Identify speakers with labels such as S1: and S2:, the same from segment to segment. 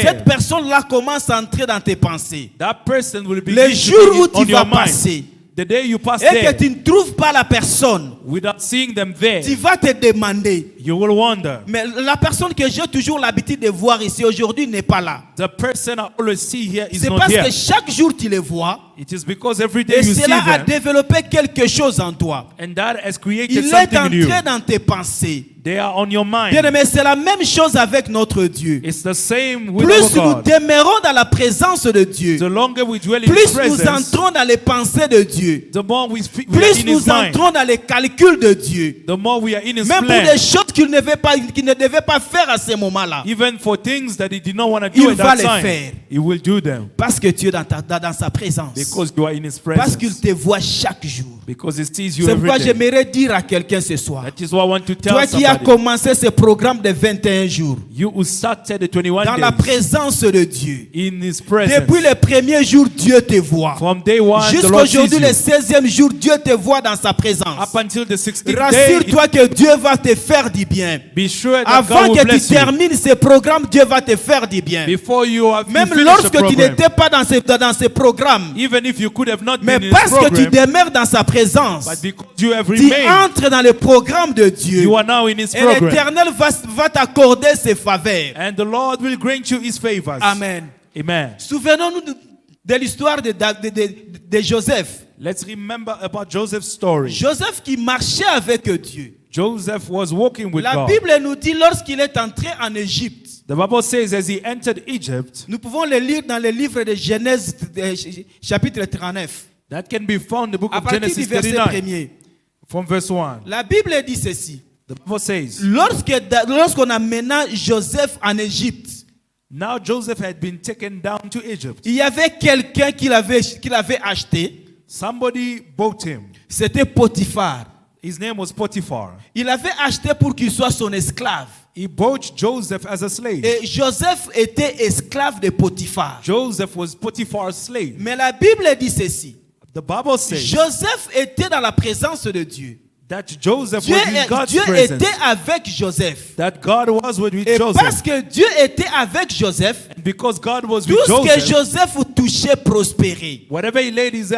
S1: Cette personne-là commence à entrer dans tes pensées.
S2: That person will begin
S1: Le
S2: to
S1: jour
S2: be
S1: où tu
S2: on your
S1: vas
S2: mind.
S1: passer
S2: The day you pass
S1: et que
S2: there,
S1: tu ne trouves pas la personne,
S2: without seeing them there,
S1: tu vas te demander.
S2: you will wonder.
S1: Mais la personne que j'ai toujours l'habitude de voir ici aujourd'hui n'est pas là.
S2: The person I always see here is
S1: C'est
S2: not
S1: parce
S2: here.
S1: que chaque jour tu les vois
S2: It is because every day
S1: et
S2: you see
S1: cela a
S2: them,
S1: développé quelque chose en toi.
S2: and that has created
S1: Il est
S2: something in you.
S1: entré dans tes pensées.
S2: They are on your mind.
S1: Bien aimé, c'est la même chose avec notre Dieu.
S2: It's the same with
S1: Plus
S2: our
S1: nous
S2: God.
S1: demeurons dans la présence de Dieu,
S2: The longer we dwell in
S1: plus
S2: His
S1: nous
S2: presence,
S1: entrons dans les pensées de Dieu,
S2: the more we are
S1: plus
S2: in
S1: nous
S2: His mind,
S1: entrons dans les calculs de Dieu.
S2: the more we are in His
S1: Même pour
S2: plan.
S1: des choses qu'il ne devait pas faire à ce moment-là.
S2: Even for things that He did not want to
S1: Il
S2: do at
S1: va
S2: that
S1: les
S2: time,
S1: faire.
S2: He will do them.
S1: Parce que tu es dans sa présence.
S2: Because you are in His
S1: Parce qu'il
S2: presence.
S1: te voit chaque jour.
S2: Because He sees you
S1: C'est
S2: every
S1: pourquoi
S2: day.
S1: j'aimerais dire à quelqu'un ce soir.
S2: That is what I want to tell
S1: Toi qui as
S2: somebody.
S1: commencé ce programme de 21 jours
S2: You who started the 21
S1: dans la
S2: days
S1: présence de Dieu.
S2: in His presence.
S1: Depuis le premier jour, Dieu te voit.
S2: From day one, the
S1: Jusqu'à
S2: Lord sees
S1: aujourd'hui, le
S2: you.
S1: 16e jour, Dieu te voit dans sa présence.
S2: Up until the 16th day,
S1: Rassure-toi que Dieu va te faire du bien.
S2: be sure that
S1: Avant
S2: God will
S1: que tu
S2: bless you.
S1: termines ce programme, Dieu va te faire du bien.
S2: Before you have
S1: Même
S2: finished the
S1: lorsque tu
S2: program,
S1: n'étais pas dans ce programme,
S2: even if you could have not
S1: mais
S2: been in this
S1: parce que tu
S2: program,
S1: demeures dans sa présence,
S2: but because you have
S1: tu
S2: remained,
S1: entres dans le programme de Dieu.
S2: you are now in His
S1: Et
S2: program.
S1: l'Éternel va t'accorder ses faveurs.
S2: And the Lord will grant you His favors.
S1: Amen.
S2: Amen.
S1: Souvenons-nous de l'histoire de Joseph.
S2: Let's remember about Joseph's story.
S1: Joseph qui marchait avec Dieu.
S2: Joseph was walking with
S1: La
S2: God.
S1: Bible nous dit lorsqu'il est entré en Égypte.
S2: The Bible says as he entered Egypt,
S1: Nous pouvons le lire dans le livre de Genèse chapitre 39.
S2: that can be found in the book
S1: À
S2: of
S1: partir du
S2: Genesis
S1: verset
S2: 39,
S1: 1er.
S2: from verse 1.
S1: La Bible dit ceci.
S2: The Bible says,
S1: Lorsqu'on amena Joseph en Égypte,
S2: now Joseph had been taken down to Egypt.
S1: il y avait quelqu'un qui l'avait acheté.
S2: Somebody bought him.
S1: C'était Potiphar.
S2: His name was Potiphar.
S1: Il l'avait acheté pour qu'il soit son esclave.
S2: He bought Joseph as a slave.
S1: Et Joseph était esclave de Potiphar.
S2: Joseph was Potiphar's slave.
S1: Mais la Bible dit ceci.
S2: The Bible says
S1: Joseph était dans la présence de Dieu.
S2: that Joseph was in God's
S1: Dieu
S2: presence.
S1: était avec Joseph.
S2: That God was with
S1: Et
S2: Joseph.
S1: parce que Dieu était avec Joseph,
S2: And because God was
S1: tout
S2: with
S1: ce que
S2: Joseph,
S1: Joseph touchait prospérait.
S2: whatever he laid his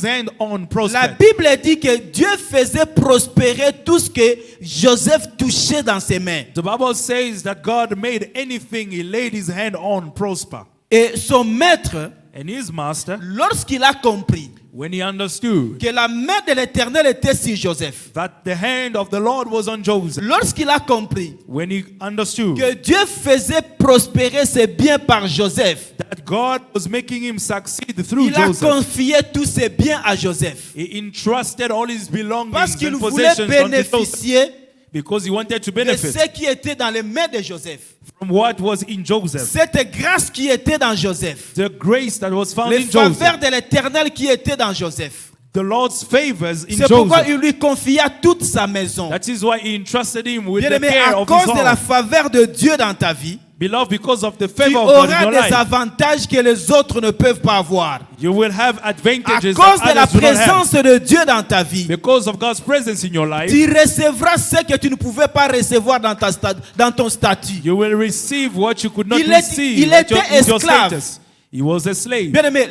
S2: hand on
S1: La
S2: prospered.
S1: Bible dit que Dieu faisait prospérer tout ce que Joseph touchait dans ses mains.
S2: The Bible says that God made anything he laid his hand on prosper.
S1: Et son maître,
S2: And his master,
S1: lorsqu'il a compris
S2: when he understood
S1: que la main de l'Éternel était sur Joseph,
S2: that the hand of the Lord was on Joseph,
S1: lorsqu'il a compris
S2: when he understood
S1: que Dieu faisait prospérer ses biens par Joseph,
S2: that God was making him succeed through
S1: il a
S2: Joseph,
S1: confié tous ses biens à Joseph.
S2: he entrusted all his belongings
S1: Parce qu'il
S2: and
S1: voulait
S2: possessions unto Joseph
S1: bénéficier
S2: because he wanted to
S1: de
S2: benefit
S1: ce qui était dans les mains de Joseph.
S2: from what was in Joseph.
S1: Cette grâce qui était dans Joseph.
S2: The grace that was found
S1: Les
S2: in Joseph.
S1: faveurs de l'Éternel qui étaient dans Joseph.
S2: The Lord's favors in
S1: C'est pourquoi
S2: Joseph.
S1: il lui confia toute sa maison.
S2: That is why he entrusted him with
S1: Bien
S2: the
S1: aimé,
S2: care
S1: à
S2: of
S1: cause
S2: his
S1: de la
S2: home.
S1: faveur de Dieu dans ta vie,
S2: Beloved, because of the
S1: tu
S2: favor of God in
S1: auras
S2: your
S1: des
S2: life,
S1: avantages que les autres ne peuvent pas avoir.
S2: you will have
S1: À
S2: advantages
S1: cause de
S2: that
S1: la
S2: others do not have.
S1: présence de Dieu dans ta vie,
S2: Because of God's presence in your life,
S1: tu recevras ce que tu ne pouvais pas recevoir dans ton statut.
S2: you will receive what you could not
S1: Il
S2: receive
S1: était
S2: with your
S1: esclave.
S2: status. He was a slave.
S1: Bien aimé,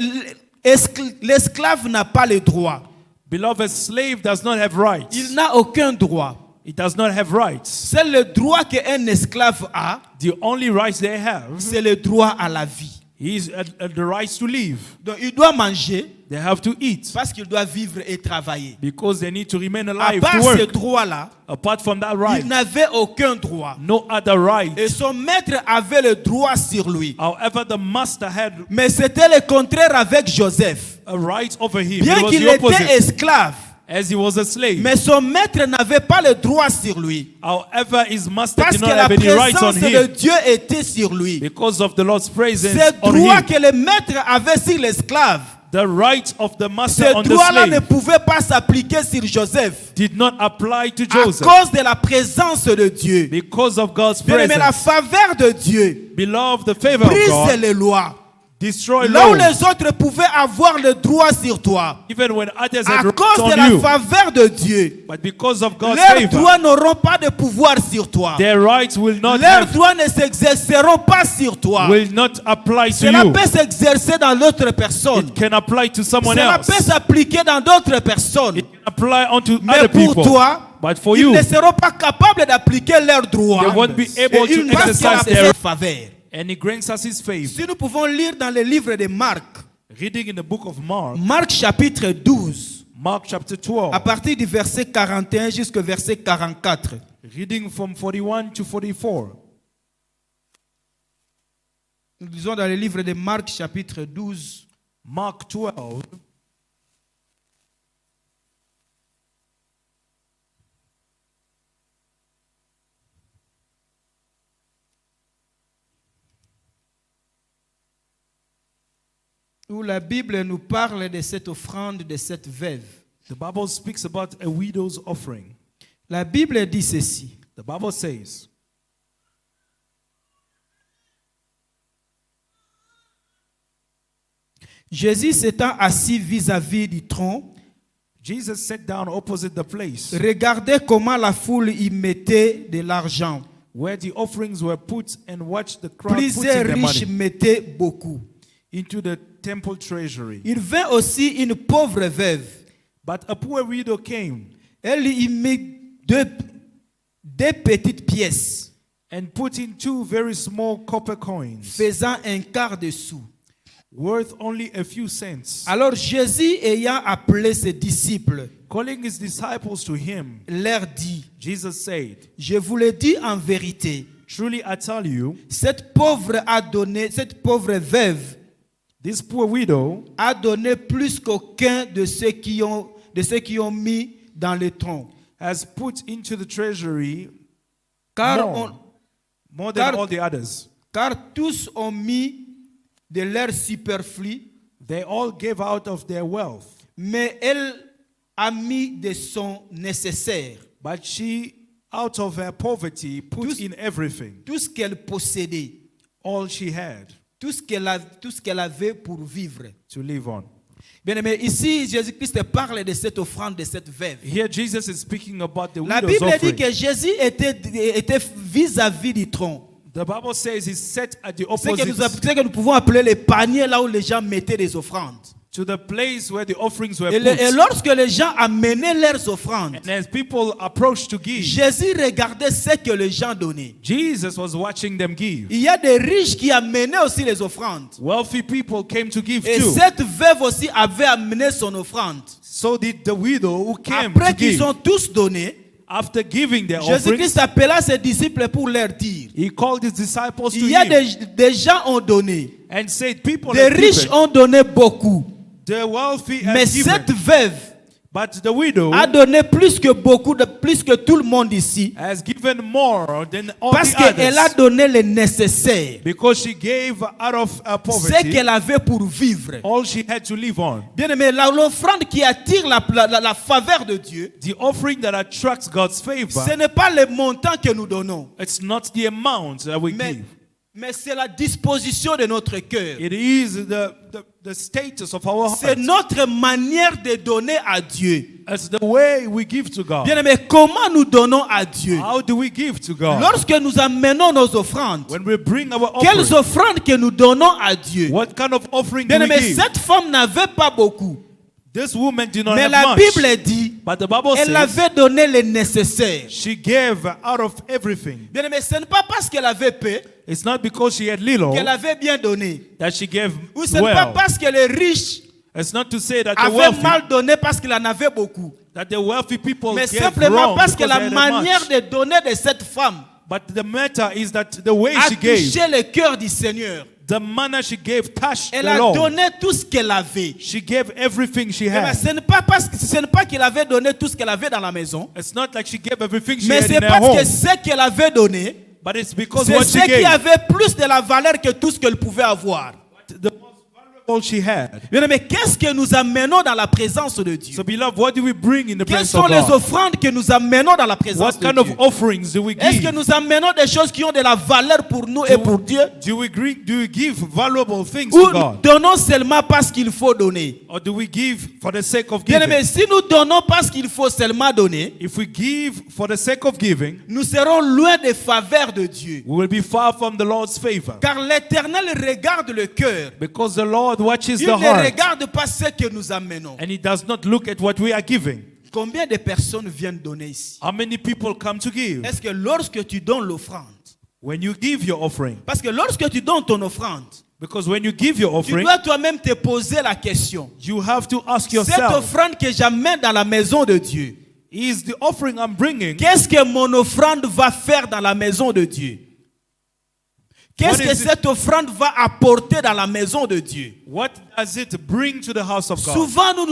S1: l'esclave n'a pas le droit.
S2: Beloved, a slave does not have rights.
S1: Il n'a aucun droit.
S2: It does not have rights.
S1: C'est le droit qu'un esclave a,
S2: The only rights they have
S1: c'est le droit à la vie.
S2: is the rights to live.
S1: Donc il doit manger
S2: They have to eat
S1: parce qu'il doit vivre et travailler.
S2: because they need to remain
S1: À
S2: alive
S1: part
S2: to
S1: ce
S2: work.
S1: droit-là,
S2: Apart from that right,
S1: il n'avait aucun droit.
S2: no other right.
S1: Et son maître avait le droit sur lui.
S2: However, the master had
S1: Mais c'était le contraire avec Joseph.
S2: a right over him.
S1: Bien
S2: It was
S1: qu'il
S2: the
S1: était
S2: opposite.
S1: esclave,
S2: As he was a slave.
S1: mais son maître n'avait pas le droit sur lui.
S2: However, his master
S1: Parce
S2: did
S1: que
S2: not
S1: la
S2: have any rights on
S1: présence de
S2: him
S1: Dieu était sur lui.
S2: because of the Lord's presence
S1: Ce
S2: on
S1: droit
S2: him.
S1: que le maître avait sur l'esclave,
S2: The right of the master
S1: ce
S2: on the
S1: droit-là ne
S2: slave
S1: pouvait pas s'appliquer sur Joseph.
S2: did not apply to
S1: À
S2: Joseph
S1: cause de la présence de Dieu.
S2: because of God's
S1: Bien aimé, la
S2: presence.
S1: faveur de Dieu
S2: Beloved, the favor of
S1: brise
S2: God
S1: les lois.
S2: destroy
S1: Là où
S2: laws.
S1: les autres pouvaient avoir le droit sur toi.
S2: Even when others
S1: À
S2: had rights
S1: cause de
S2: on
S1: la
S2: you.
S1: faveur de Dieu,
S2: But because of God's
S1: leurs
S2: favor,
S1: droits n'auront pas de pouvoir sur toi.
S2: their rights will not
S1: Leurs
S2: have,
S1: droits ne s'exerceront pas sur toi.
S2: will not apply to
S1: Cela
S2: you.
S1: peut s'exercer dans d'autres personnes.
S2: It can apply to someone
S1: Cela
S2: else.
S1: peut s'appliquer dans d'autres personnes.
S2: It can apply onto
S1: Mais
S2: other
S1: pour
S2: people.
S1: toi,
S2: But for
S1: ils
S2: you,
S1: ne seront pas capables d'appliquer leurs droits.
S2: they won't be able
S1: Et
S2: to
S1: une fois qu'il a
S2: exercise
S1: fait
S2: their
S1: faveur.
S2: and He grants us His favor.
S1: Si nous pouvons lire dans le livre de Marc,
S2: Reading in the book of Mark,
S1: Marc chapitre 12,
S2: Mark chapter 12,
S1: à partir du verset 41 jusqu'au verset 44.
S2: reading from 41 to 44.
S1: Nous lisons dans le livre de Marc chapitre 12,
S2: Mark 12,
S1: où la Bible nous parle de cette offrande de cette veuve.
S2: the Bible speaks about a widow's offering.
S1: La Bible dit ceci.
S2: The Bible says,
S1: Jésus s'étant assis vis-à-vis du tronc,
S2: Jesus sat down opposite the place
S1: regardait comment la foule y mettait de l'argent.
S2: where the offerings were put and watched the crowd
S1: Plusieurs
S2: putting their
S1: riches
S2: money
S1: mettaient beaucoup.
S2: into the temple treasury.
S1: Il vint aussi une pauvre veuve.
S2: But a poor widow came
S1: Elle y mit deux petites pièces,
S2: and put in 2 very small copper coins,
S1: faisant un quart de sou.
S2: worth only a few cents.
S1: Alors Jésus, ayant appelé ses disciples,
S2: Calling his disciples to him,
S1: leur dit,
S2: Jesus said,
S1: je vous le dis en vérité,
S2: truly I tell you,
S1: cette pauvre veuve
S2: this poor widow
S1: a donné plus qu'aucun de ceux qui ont mis dans le tronc.
S2: has put into the treasury
S1: Car
S2: more than all the others.
S1: tous ont mis de leur superflu,
S2: They all gave out of their wealth,
S1: mais elle a mis de son nécessaire,
S2: but she, out of her poverty, put
S1: Tous-
S2: in everything,
S1: tout ce qu'elle possédait,
S2: all she had
S1: tout ce qu'elle avait pour vivre.
S2: to live on.
S1: Bien-aimé, ici, Jésus-Christ parle de cette offrande de cette veuve.
S2: Here Jesus is speaking about the
S1: La
S2: widow's
S1: Bible dit
S2: offering.
S1: que Jésus était vis-à-vis du tronc.
S2: The Bible says he sat at the
S1: C'est
S2: opposite
S1: que nous pouvons appeler les paniers là où les gens mettaient des offrandes.
S2: to the place where the offerings were
S1: Et
S2: put.
S1: lorsque les gens amenaient leurs offrandes,
S2: And as people approached to give,
S1: Jésus regardait ce que les gens donnaient.
S2: Jesus was watching them give.
S1: Il y a des riches qui amenaient aussi les offrandes.
S2: Wealthy people came to give
S1: Et
S2: too.
S1: cette veuve aussi avait amené son offrande.
S2: So did the widow who came
S1: Après
S2: to
S1: qu'ils
S2: give.
S1: ont tous donné,
S2: After giving their offerings,
S1: Jésus-Christ appela ses disciples pour leur dire,
S2: he called his disciples to
S1: il y a
S2: him
S1: des gens ont donné,
S2: and said, people
S1: des
S2: have
S1: riches
S2: given,
S1: ont donné beaucoup.
S2: the wealthy
S1: Mais
S2: have given,
S1: cette veuve
S2: but the widow
S1: a donné plus que tout le monde ici,
S2: has given more than all
S1: parce
S2: the
S1: qu'elle a
S2: others,
S1: donné le nécessaire,
S2: because she gave out of her
S1: ce
S2: poverty
S1: qu'elle avait pour vivre.
S2: all she had to live on.
S1: Bien aimé, l'offrande qui attire la faveur de Dieu,
S2: The offering that attracts God's favor,
S1: ce n'est pas le montant que nous donnons,
S2: it's not the amount that we give.
S1: mais c'est la disposition de notre cœur.
S2: It is the status of our
S1: C'est
S2: heart.
S1: notre manière de donner à Dieu.
S2: It's the way we give to God.
S1: Bien aimé, comment nous donnons à Dieu?
S2: How do we give to God?
S1: Lorsque nous amenons nos offrandes,
S2: When we bring our
S1: quelles
S2: offering,
S1: offrandes que nous donnons à Dieu?
S2: what kind of offering do
S1: Bien
S2: we
S1: aimé,
S2: give?
S1: cette femme n'avait pas beaucoup,
S2: This woman did not
S1: mais
S2: have
S1: la
S2: much.
S1: Bible dit,
S2: But the Bible
S1: elle
S2: says
S1: avait donné le nécessaire.
S2: she gave out of everything.
S1: Bien aimé, ce n'est pas parce qu'elle avait peu
S2: It's not because she had little
S1: qu'elle avait bien donné.
S2: that she gave
S1: Ou ce n'est pas
S2: well.
S1: parce que les riches
S2: It's not to say that the
S1: avaient
S2: wealthy,
S1: mal donné parce qu'il en avait beaucoup.
S2: that the wealthy people
S1: Mais
S2: gave
S1: simplement
S2: wrong
S1: parce que
S2: because
S1: la
S2: they had
S1: manière
S2: much.
S1: de donner de cette femme
S2: But the matter is that the way
S1: a
S2: she gave,
S1: touché le cœur du Seigneur.
S2: the manner she gave touched
S1: Elle
S2: the
S1: a
S2: Lord.
S1: donné tout ce qu'elle avait.
S2: She gave everything she
S1: Mais
S2: had.
S1: ce n'est pas qu'elle avait donné tout ce qu'elle avait dans la maison,
S2: It's not like she gave everything she
S1: mais
S2: had
S1: c'est
S2: in her
S1: parce
S2: home.
S1: que ce qu'elle avait donné,
S2: But it's because
S1: c'est
S2: what
S1: ce
S2: she
S1: qui
S2: gave,
S1: avait plus de la valeur que tout ce qu'elle pouvait avoir.
S2: the most valuable all she had.
S1: Bien aimé, qu'est-ce que nous amenons dans la présence de Dieu?
S2: So beloved, what do we bring in the
S1: Quelles
S2: presence
S1: sont
S2: of
S1: les
S2: God?
S1: offrandes que nous amenons dans la présence
S2: What
S1: de
S2: kind
S1: Dieu?
S2: of offerings do we
S1: Est-ce que
S2: give?
S1: nous amenons des choses qui ont de la valeur pour nous et pour Dieu?
S2: Do we give valuable things
S1: Ou
S2: to God?
S1: donnons seulement parce qu'il faut donner?
S2: Or do we give for the sake of
S1: Bien
S2: giving?
S1: aimé, si nous donnons parce qu'il faut seulement donner,
S2: If we give for the sake of giving,
S1: nous serons loin des faveurs de Dieu.
S2: we will be far from the Lord's favor.
S1: Car l'Éternel regarde le cœur.
S2: Because the Lord watches
S1: Il
S2: the
S1: ne
S2: heart.
S1: regarde pas ce que nous amenons.
S2: And He does not look at what we are giving.
S1: Combien de personnes viennent donner ici?
S2: How many people come to give?
S1: Est-ce que lorsque tu donnes l'offrande,
S2: When you give your offering.
S1: parce que lorsque tu donnes ton offrande,
S2: Because when you give your
S1: tu
S2: offering,
S1: dois toi-même te poser la question.
S2: you have to ask
S1: Cette
S2: yourself,
S1: offrande que j'amène dans la maison de Dieu,
S2: is the offering I'm bringing,
S1: qu'est-ce que mon offrande va faire dans la maison de Dieu? Qu'est-ce
S2: What
S1: que
S2: is it?
S1: cette offrande va apporter dans la maison de Dieu?
S2: what does it bring to the house of God?
S1: Souvent, nous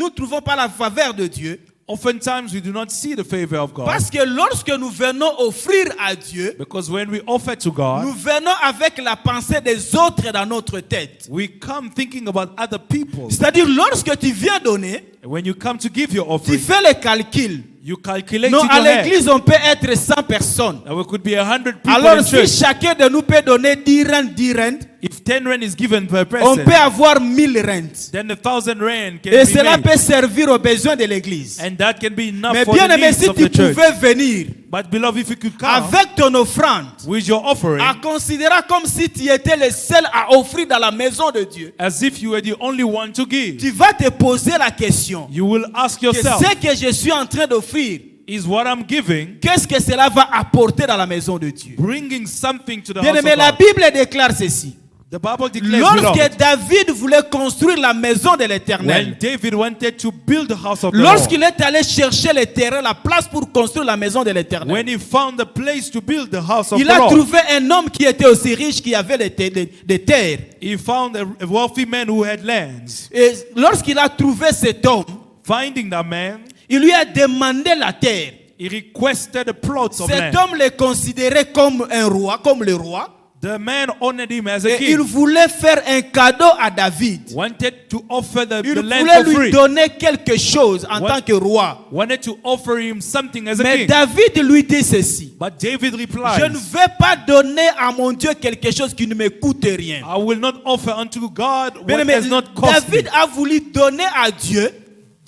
S1: ne trouvons pas la faveur de Dieu.
S2: Oftentimes we do not see the favor of God.
S1: Parce que lorsque nous venons offrir à Dieu,
S2: Because when we offer to God,
S1: nous venons avec la pensée des autres dans notre tête.
S2: we come thinking about other people.
S1: C'est-à-dire, lorsque tu viens donner,
S2: When you come to give your
S1: tu
S2: offering,
S1: fais le calcul.
S2: you calculate
S1: Non,
S2: in
S1: à
S2: your head.
S1: l'église, on peut être 100 personnes.
S2: Now it could be 100 people
S1: Alors,
S2: in
S1: si
S2: church.
S1: chacun de nous peut donner 10 rand,
S2: If 10 rand is given per
S1: on
S2: person,
S1: peut avoir 1000 rand.
S2: then 1,000 rand can
S1: Et
S2: be
S1: cela
S2: made.
S1: peut servir aux besoins de l'église.
S2: And that can be enough
S1: Mais
S2: for
S1: bien
S2: the
S1: aimé,
S2: needs
S1: si
S2: of
S1: tu
S2: the church.
S1: pouvais venir
S2: But beloved, if you could come
S1: avec ton offrande,
S2: with your offering,
S1: à considérer comme si tu étais le seul à offrir dans la maison de Dieu,
S2: as if you were the only one to give,
S1: tu vas te poser la question.
S2: you will ask
S1: Que
S2: yourself,
S1: ce que je suis en train d'offrir,
S2: is what I'm giving
S1: qu'est-ce que cela va apporter dans la maison de Dieu?
S2: bringing something to the
S1: Bien
S2: house
S1: aimé,
S2: of
S1: la
S2: God?
S1: Bible déclare ceci.
S2: The Bible declares,
S1: Lorsque
S2: beloved,
S1: David voulait construire la maison de
S2: when
S1: l'Éternel,
S2: David wanted to build the house of the
S1: lorsqu'il
S2: Lord,
S1: est allé chercher le terrain, la place pour construire la maison de l'Éternel,
S2: when he found the place to build the house of
S1: il
S2: the
S1: a
S2: Lord,
S1: trouvé un homme qui était aussi riche, qui avait des terres.
S2: he found a wealthy man who had lands.
S1: Et lorsqu'il a trouvé cet homme,
S2: Finding that man,
S1: il lui a demandé la terre.
S2: he requested a plot of
S1: Cet
S2: land.
S1: homme le considérait comme un roi, comme le roi.
S2: The man honored him as a
S1: Et il
S2: king.
S1: voulait faire un cadeau à David.
S2: Wanted to offer the
S1: Il
S2: land
S1: voulait
S2: for
S1: lui
S2: free.
S1: donner quelque chose en
S2: What?
S1: tant que roi.
S2: Wanted to offer him something as a
S1: Mais
S2: king.
S1: David lui dit ceci.
S2: But David
S1: Je ne
S2: replies,
S1: vais pas donner à mon Dieu quelque chose qui ne me coûte rien.
S2: I will not offer unto God
S1: Bien
S2: what
S1: aimé,
S2: has not cost me.
S1: David a voulu donner à Dieu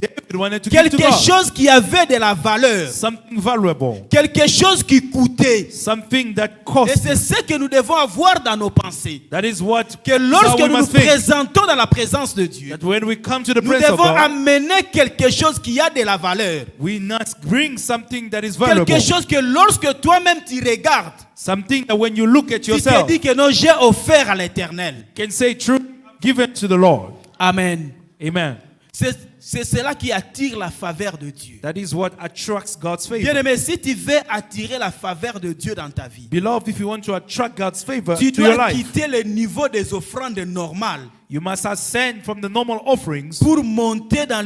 S2: David wanted to give to
S1: quelque
S2: God
S1: chose qui avait de la valeur.
S2: something valuable,
S1: Quelque chose qui coûtait.
S2: something that
S1: Et
S2: cost.
S1: c'est ce que nous devons avoir dans nos pensées.
S2: That is what
S1: Que lorsque
S2: we
S1: nous nous
S2: must think.
S1: présentons dans la présence de Dieu,
S2: That when we come to the
S1: nous
S2: presence of
S1: devons
S2: God,
S1: amener quelque chose qui a de la valeur.
S2: we must bring something that is valuable.
S1: Quelque chose que lorsque toi-même tu regardes,
S2: Something that when you look at
S1: tu te
S2: yourself,
S1: dis que non, j'ai offert à l'Éternel.
S2: can say, true, give it to the Lord.
S1: Amen.
S2: Amen.
S1: C'est cela qui attire la faveur de Dieu.
S2: That is what attracts God's favor.
S1: Bien aimé, si tu veux attirer la faveur de Dieu dans ta vie,
S2: Beloved, if you want to attract God's favor
S1: tu
S2: to your
S1: dois
S2: life,
S1: quitter le niveau des offrandes normales
S2: you must ascend from the normal offerings
S1: pour monter dans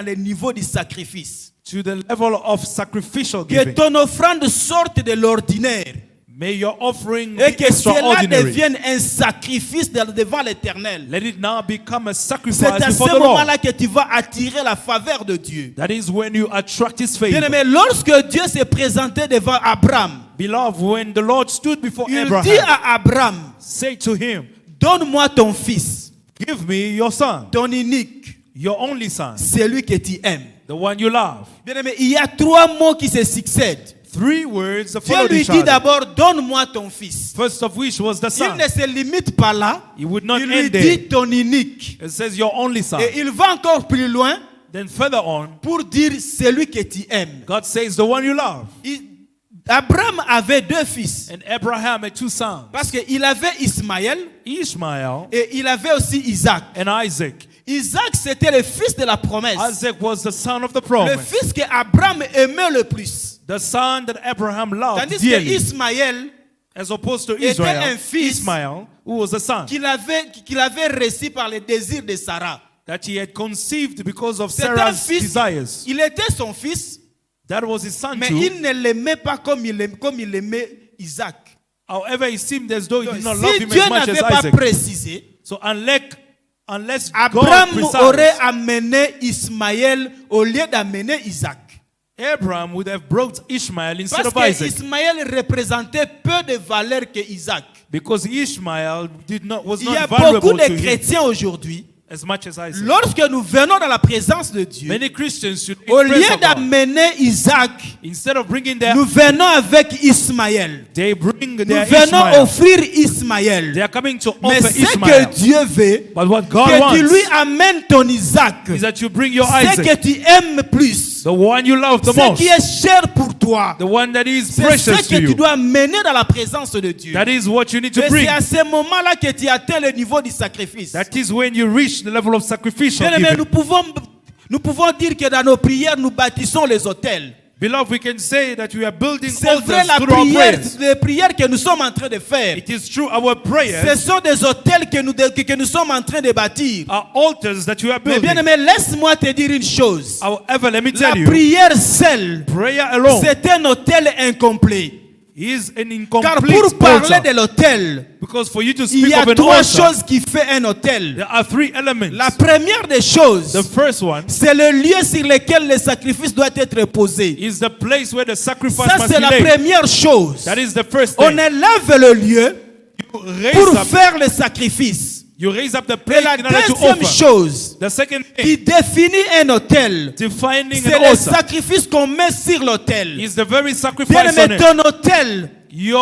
S1: le niveau du sacrifice.
S2: to the level of sacrificial
S1: Que
S2: giving.
S1: ton offrande sorte de l'ordinaire
S2: May your offering
S1: et
S2: be
S1: que cela
S2: extraordinary.
S1: devienne un sacrifice devant l'Éternel.
S2: Let it now become a
S1: C'est
S2: sacrifice
S1: à
S2: before
S1: ce
S2: the Lord.
S1: moment-là que tu vas attirer la faveur de Dieu.
S2: That is when you attract His
S1: Bien
S2: favor.
S1: aimé, lorsque Dieu s'est présenté devant Abraham,
S2: Beloved, when the Lord stood before
S1: il dit
S2: Abraham,
S1: à Abraham,
S2: say to him,
S1: donne-moi ton fils,
S2: give me your son,
S1: ton unique,
S2: your only son,
S1: celui que tu aimes.
S2: the one you love.
S1: Bien aimé, il y a 3 mots qui se succèdent.
S2: 3 words that
S1: Dieu
S2: followed
S1: lui
S2: each
S1: dit
S2: other.
S1: d'abord, donne-moi ton fils.
S2: First of which was the
S1: Il
S2: son.
S1: ne se limite pas là.
S2: He would not
S1: Il lui
S2: end
S1: dit
S2: there.
S1: ton unique.
S2: It says your only son.
S1: Et il va encore plus loin
S2: Then further on,
S1: pour dire celui que tu aimes.
S2: God says the one you love.
S1: Abraham avait 2 fils.
S2: And Abraham had 2 sons,
S1: Parce qu'il avait Ismaël
S2: Ishmael
S1: et il avait aussi Isaac.
S2: and Isaac.
S1: Isaac, c'était le fils de la promesse.
S2: Isaac was the son of the
S1: Le
S2: promise.
S1: fils que Abraham aimait le plus.
S2: The son that Abraham loved
S1: Tandis que
S2: dearly.
S1: Ismaël,
S2: As opposed to
S1: était
S2: Israel,
S1: un fils
S2: Ishmael, who was a son
S1: qu'il avait reçu par le désir de Sarah.
S2: that he had conceived because of
S1: C'est un
S2: Sarah's
S1: fils.
S2: desires.
S1: Il était son fils,
S2: That was his son
S1: mais
S2: too.
S1: il ne l'aimait pas comme il aimait Isaac.
S2: However, it seemed as though he did not love
S1: Si
S2: him
S1: Dieu
S2: as much
S1: n'avait
S2: as
S1: pas
S2: Isaac.
S1: précisé,
S2: So unless God
S1: Abraham aurait
S2: precise,
S1: amené Ismaël au lieu d'amener Isaac.
S2: Abraham would have brought Ishmael instead
S1: Parce
S2: of
S1: que
S2: Isaac.
S1: Ismaël représentait peu de valeur que Isaac.
S2: Because Ishmael was
S1: Il y a
S2: not valuable
S1: beaucoup de
S2: to him
S1: chrétiens aujourd'hui,
S2: as much as Isaac.
S1: lorsque nous venons dans la présence de Dieu,
S2: Many Christians should
S1: au
S2: impress
S1: lieu
S2: of God.
S1: d'amener Isaac,
S2: Instead of bringing their,
S1: nous venons avec Ismaël.
S2: they bring
S1: Nous
S2: their
S1: venons
S2: Ishmael.
S1: offrir Ismaël.
S2: They are coming to
S1: Mais
S2: offer
S1: ce
S2: Ishmael.
S1: que Dieu veut,
S2: But what God
S1: que tu lui
S2: wants
S1: amènes ton Isaac,
S2: is that you bring your
S1: ce que
S2: Isaac,
S1: tu aimes plus,
S2: the one you love the
S1: ce
S2: most,
S1: qui est cher pour toi.
S2: the one that is
S1: C'est
S2: precious
S1: ce
S2: to
S1: que tu
S2: you.
S1: dois mener dans la présence de Dieu.
S2: That is what you need to
S1: Et
S2: bring.
S1: c'est à ce moment-là que tu atteins le niveau du sacrifice.
S2: That is when you reach the level of sacrificial
S1: Bien-aimés,
S2: giving.
S1: nous pouvons dire que dans nos prières, nous bâtissons les autels.
S2: Beloved, we can say that we are building
S1: C'est vrai,
S2: altars
S1: la
S2: through our
S1: prière,
S2: prayers.
S1: les prières que nous sommes en train de faire,
S2: It is true, our
S1: ce
S2: prayers
S1: sont des hôtels que nous sommes en train de bâtir.
S2: are altars that you are
S1: Mais bien
S2: building.
S1: aimé, laisse-moi te dire une chose.
S2: However, let me
S1: La
S2: tell you,
S1: prière seule,
S2: prayer alone
S1: c'est un hôtel incomplet.
S2: is an
S1: Car
S2: incomplete
S1: pour parler
S2: altar.
S1: de l'hôtel,
S2: Because for you to
S1: il
S2: speak
S1: y a
S2: of an
S1: trois
S2: altar,
S1: choses qui font un hôtel.
S2: there are three elements.
S1: La première des choses,
S2: The first one
S1: c'est le lieu sur lequel le sacrifice doit être posé.
S2: is the place where the sacrifice
S1: Ça,
S2: must
S1: c'est
S2: be
S1: la
S2: laid.
S1: première chose.
S2: That is the first
S1: On
S2: thing.
S1: élève le lieu
S2: You raise
S1: pour
S2: up,
S1: faire le sacrifice.
S2: you raise up the
S1: Et
S2: place
S1: la
S2: in order to
S1: deuxième
S2: offer.
S1: chose
S2: The second
S1: qui
S2: thing,
S1: définit un hôtel,
S2: defining
S1: c'est
S2: an
S1: le
S2: altar,
S1: sacrifice qu'on met sur l'autel.
S2: is the very
S1: Bien
S2: sacrifice on
S1: aimé,
S2: it.
S1: ton hôtel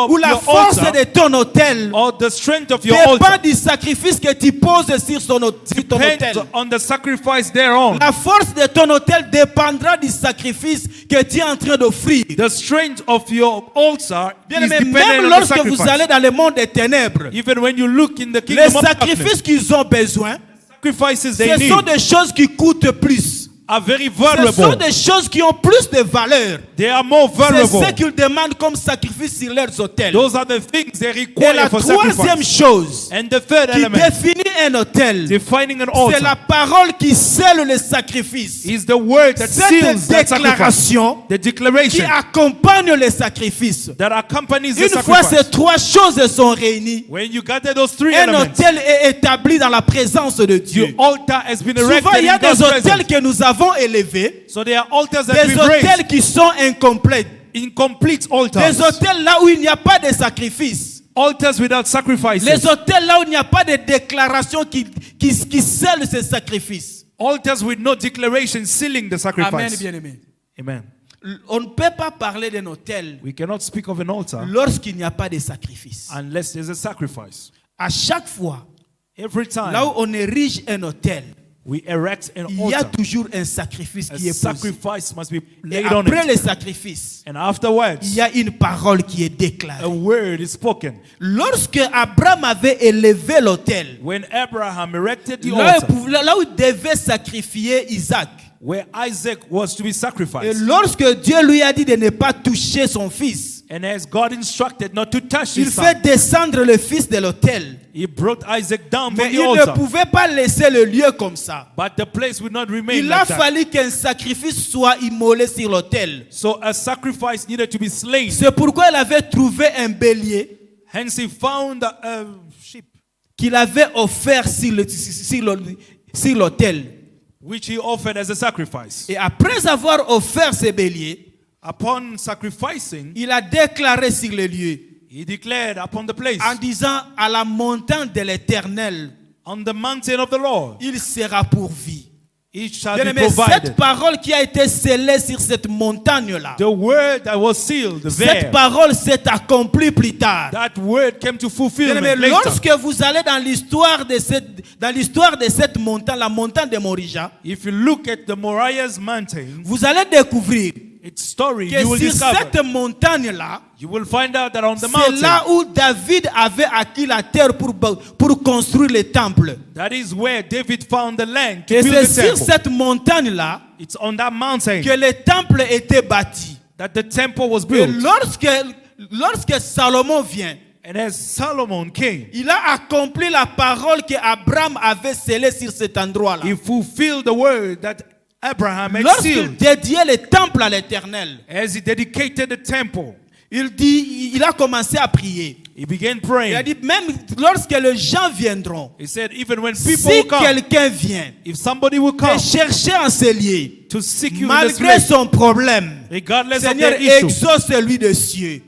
S1: ou la
S2: Your
S1: force
S2: altar
S1: de ton hôtel
S2: or the strength of your
S1: dépend
S2: altar
S1: du sacrifice que tu poses sur ton
S2: depends
S1: hôtel.
S2: on the sacrifice thereon.
S1: La force de ton hôtel dépendra du sacrifice que tu es en train d'offrir.
S2: The strength of your altar
S1: Bien
S2: is
S1: aimé,
S2: dependent
S1: même
S2: on the
S1: lorsque vous
S2: sacrifice.
S1: allez dans le monde des ténèbres,
S2: Even when you look in the
S1: les
S2: kingdom of darkness,
S1: sacrifices qu'ils ont besoin,
S2: sacrifices they
S1: ce
S2: need
S1: sont des choses qui coûtent plus.
S2: are very
S1: Ce sont
S2: valuable.
S1: des choses qui ont plus de valeur.
S2: They are more
S1: C'est
S2: valuable.
S1: ce qu'ils demandent comme sacrifice sur leurs hôtels.
S2: Those are the things they
S1: Et
S2: require
S1: la
S2: for
S1: troisième
S2: sacrifice.
S1: chose
S2: And the third
S1: qui
S2: element,
S1: définit un hôtel,
S2: defining an
S1: c'est la
S2: altar,
S1: parole qui scelle le sacrifice.
S2: is the word that
S1: Cette
S2: seals that sacrifice.
S1: déclaration
S2: The
S1: qui
S2: declaration
S1: accompagne le sacrifice.
S2: that accompanies the
S1: Une fois ces
S2: sacrifice.
S1: trois choses sont réunies,
S2: When you gather those three
S1: un
S2: elements,
S1: hôtel est établi dans la présence de
S2: your
S1: Dieu.
S2: altar has been
S1: Souvent,
S2: erected
S1: il y a
S2: in God's
S1: des hôtels
S2: presence.
S1: que nous avons élevés,
S2: So there are altars that
S1: des
S2: we raise,
S1: hôtels qui sont incomplets,
S2: incomplete altars,
S1: des hôtels là où il n'y a pas de sacrifice,
S2: altars without sacrifices,
S1: les hôtels là où il n'y a pas de déclaration qui scelle ces sacrifices.
S2: altars with no declaration sealing the
S1: Amen,
S2: sacrifice.
S1: bien-aimé.
S2: Amen.
S1: On ne peut pas parler d'un hôtel
S2: We cannot speak of an altar
S1: lorsqu'il n'y a pas de sacrifice.
S2: unless there's a sacrifice.
S1: À chaque fois,
S2: Every time
S1: là où on érige un hôtel,
S2: we erect an
S1: il y a
S2: altar,
S1: toujours un sacrifice
S2: a
S1: qui est posé.
S2: sacrifice must be
S1: Et
S2: laid on
S1: après
S2: it.
S1: le sacrifice,
S2: And afterwards,
S1: il y a une parole qui est
S2: a
S1: déclarée.
S2: word is spoken.
S1: Lorsque Abraham avait élevé l'autel,
S2: When Abraham erected the
S1: là
S2: altar,
S1: où il devait sacrifier Isaac,
S2: where Isaac was to be
S1: et
S2: sacrificed,
S1: lorsque Dieu lui a dit de ne pas toucher son fils,
S2: and as God instructed not to touch
S1: il
S2: his
S1: fait
S2: son,
S1: descendre le fils de l'autel.
S2: he brought Isaac down
S1: Mais
S2: from the
S1: il ne
S2: altar.
S1: pouvait pas laisser le lieu comme ça.
S2: But the place would not remain
S1: Il a
S2: like that.
S1: fallu qu'un sacrifice soit immolé sur l'autel.
S2: So a sacrifice needed to be slain.
S1: C'est pourquoi il avait trouvé un bélier
S2: Hence he found a sheep
S1: qu'il avait offert sur l'autel.
S2: which he offered as a sacrifice.
S1: Et après avoir offert ce bélier,
S2: Upon sacrificing,
S1: il a déclaré sur le lieu
S2: he declared upon the place,
S1: en disant à la montagne de l'Éternel,
S2: on the mountain of the Lord,
S1: il sera pourvu.
S2: it shall be
S1: Bien-aimé,
S2: provided.
S1: cette parole qui a été scellée sur cette montagne-là,
S2: The word that was sealed
S1: cette
S2: there,
S1: parole s'est accomplie plus tard.
S2: that word came to fulfillment
S1: Bien-aimé,
S2: later.
S1: lorsque vous allez dans l'histoire de cette montagne, la montagne de Morija,
S2: If you look at the Moriah's mountain,
S1: vous allez découvrir
S2: its story,
S1: que
S2: you will
S1: sur
S2: discover,
S1: cette montagne-là,
S2: you will find out that on the
S1: c'est là
S2: mountain,
S1: où David avait acquis la terre pour construire le temple.
S2: that is where David found the land to
S1: Et
S2: build
S1: c'est
S2: the
S1: sur
S2: temple.
S1: cette montagne-là
S2: It's on that mountain
S1: que le temple était bâti.
S2: that the temple was
S1: Et
S2: built.
S1: lorsque Salomon vient,
S2: And as Solomon came,
S1: il a accompli la parole que Abraham avait scellée sur cet endroit-là.
S2: he fulfilled the word that Abraham had
S1: Lorsqu'il
S2: sealed
S1: dédiait le temple à l'Éternel,
S2: as he dedicated the temple.
S1: il a commencé à prier.
S2: He began
S1: Il a
S2: praying.
S1: dit, même lorsque les gens viendront,
S2: He said, even when
S1: si
S2: people will come,
S1: quelqu'un vient
S2: if somebody will
S1: et
S2: come
S1: chercher en se lier,
S2: to seek you in this
S1: malgré
S2: place,
S1: son problème,
S2: regardless of
S1: Seigneur,
S2: their issue,
S1: exauce celui de cieux.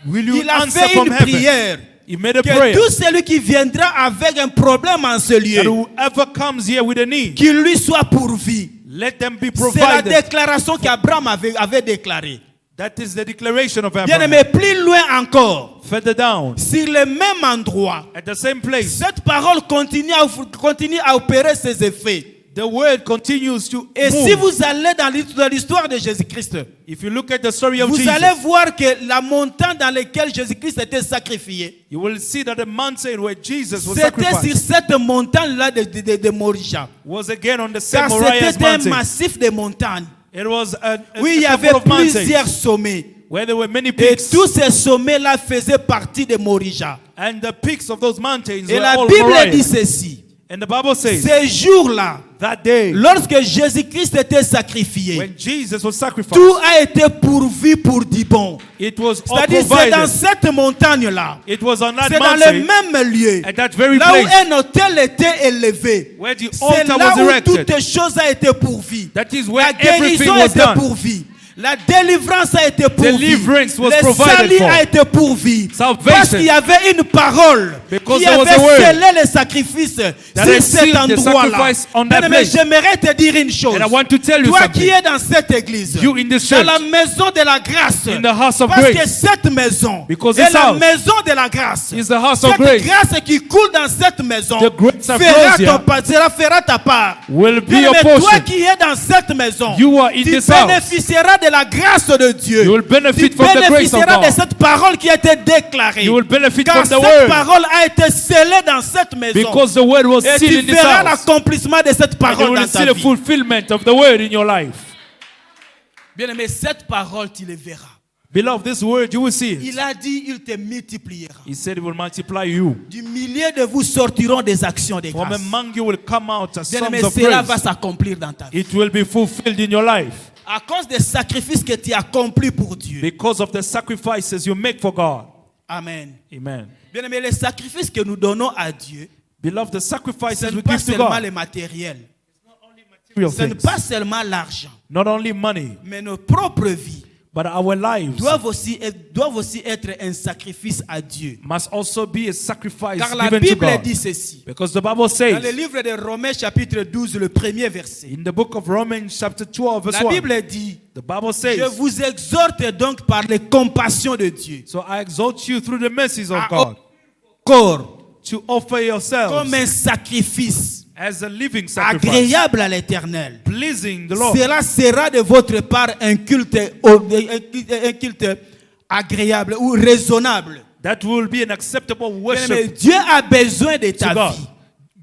S2: will you
S1: Il a
S2: answer
S1: fait
S2: from
S1: une
S2: heaven?
S1: prière.
S2: He made a
S1: Que
S2: prayer
S1: tout celui qui viendra avec un problème en ce
S2: that
S1: lieu,
S2: whoever comes here with a need,
S1: qu'il lui soit pourvu.
S2: let them be
S1: C'est la
S2: provided.
S1: déclaration qu'Abraham avait déclarée.
S2: That is the declaration of
S1: Bien
S2: Abraham.
S1: aimé, plus loin encore,
S2: Further down,
S1: sur le même endroit,
S2: at the same place,
S1: cette parole continue à opérer ses effets.
S2: the word continues to
S1: Et
S2: move.
S1: si vous allez dans l'histoire de Jésus-Christ,
S2: If you look at the story of
S1: vous
S2: Jesus,
S1: allez voir que la montagne dans laquelle Jésus-Christ était sacrifié,
S2: you will see that the mountain where Jesus was
S1: c'était sur
S2: sacrificed
S1: cette montagne-là de Morisha.
S2: was again on the same
S1: Car
S2: Moriah's
S1: c'était un
S2: mountain.
S1: massif de montagnes.
S2: It was a
S1: Oui, il y avait
S2: couple of mountains
S1: plusieurs sommets.
S2: where there were many
S1: Et
S2: peaks,
S1: tous ces sommets-là faisaient partie de Morija.
S2: and the peaks of those mountains
S1: Et
S2: were
S1: la
S2: all
S1: Bible
S2: Moriah.
S1: dit ceci.
S2: And the Bible says
S1: Ces jours-là,
S2: that day
S1: lorsque Jésus-Christ était sacrifié,
S2: when Jesus was sacrificed,
S1: tout a été pourvu pour du bon.
S2: it was all
S1: C'est-à-dire, c'est dans
S2: provided.
S1: cette montagne-là,
S2: It was on that
S1: c'est dans le
S2: mountain,
S1: même lieu,
S2: at that very
S1: là où
S2: place,
S1: un autel était élevé.
S2: where the
S1: C'est
S2: altar
S1: là
S2: was
S1: où
S2: erected.
S1: toutes choses a été pourvues.
S2: That is where
S1: La
S2: everything
S1: guérison a
S2: was
S1: été
S2: done.
S1: pourvue. La délivrance a été pourvue.
S2: Deliverance was
S1: Le
S2: provided
S1: salut
S2: for.
S1: a été pourvu.
S2: Salvation.
S1: Parce qu'il y avait une parole
S2: Because
S1: qui
S2: there was
S1: avait
S2: a word
S1: scellé le sacrifice
S2: that
S1: sur
S2: had
S1: cet
S2: sealed the
S1: endroit-là.
S2: sacrifice on that
S1: Bien-aimé,
S2: place.
S1: j'aimerais te dire une chose.
S2: And I want to tell you
S1: Toi
S2: something.
S1: qui es dans cette église,
S2: You in this
S1: dans
S2: church,
S1: la maison de la grâce,
S2: in the house of
S1: parce que
S2: grace,
S1: cette maison
S2: Because
S1: est
S2: this
S1: la
S2: house
S1: maison de la grâce.
S2: is the house of
S1: Cette
S2: grace.
S1: grâce qui coule dans cette maison
S2: The grace that
S1: fera,
S2: flows here
S1: fera ta part.
S2: will be
S1: Bien-aimé,
S2: your
S1: toi
S2: portion.
S1: qui es dans cette maison,
S2: You are in
S1: tu
S2: this house.
S1: bénéficieras de la grâce de Dieu.
S2: You will benefit
S1: Tu
S2: from the grace of
S1: bénéficieras de
S2: God.
S1: cette parole qui a été déclarée.
S2: You will benefit
S1: Car
S2: from the
S1: cette
S2: word.
S1: parole a été scellée dans cette maison.
S2: Because the word was
S1: Et
S2: sealed
S1: tu
S2: in this
S1: verras
S2: house.
S1: l'accomplissement de cette
S2: And you
S1: parole
S2: will
S1: dans
S2: see
S1: ta
S2: the
S1: vie.
S2: fulfillment of the word in your life.
S1: Bien aimé, cette parole, tu le verras.
S2: Beloved, this word, you will see it.
S1: Il a dit, il te multipliera.
S2: He said it will multiply you.
S1: Du milieu de vous sortiront des actions de
S2: From
S1: grâce.
S2: among you will come out as
S1: Bien
S2: songs
S1: aimé,
S2: of
S1: cela va
S2: praise.
S1: s'accomplir dans ta vie.
S2: It will be fulfilled in your life.
S1: À cause des sacrifices que tu as accomplis pour Dieu.
S2: Because of the sacrifices you make for God.
S1: Amen.
S2: Amen.
S1: Bien aimé, les sacrifices que nous donnons à Dieu,
S2: Beloved, the
S1: ce
S2: sacrifices
S1: n'est
S2: we
S1: pas
S2: give to
S1: seulement
S2: God,
S1: les matériels.
S2: material
S1: Ce n'est
S2: things,
S1: pas seulement l'argent.
S2: not only money,
S1: Mais nos propres vies
S2: but our lives
S1: doivent aussi être un sacrifice à Dieu.
S2: must also be a sacrifice
S1: Car la
S2: given to
S1: Bible
S2: God.
S1: dit ceci.
S2: Because the Bible
S1: Dans le
S2: says
S1: livre de Romains chapitre 12, le premier verset.
S2: in the book of Romans chapter 12 verse
S1: La
S2: 1,
S1: Bible dit,
S2: the Bible
S1: je
S2: says,
S1: vous exhorte donc par les compassions de Dieu.
S2: so I exhort you through the mercies of
S1: À
S2: God
S1: corps,
S2: to offer yourselves
S1: comme un sacrifice
S2: as a living sacrifice,
S1: agréable à l'Éternel.
S2: pleasing the Lord.
S1: Cela sera de votre part un culte agréable ou raisonnable.
S2: That will be an acceptable
S1: Mais
S2: worship
S1: Dieu a besoin de
S2: to
S1: ta
S2: God.
S1: vie.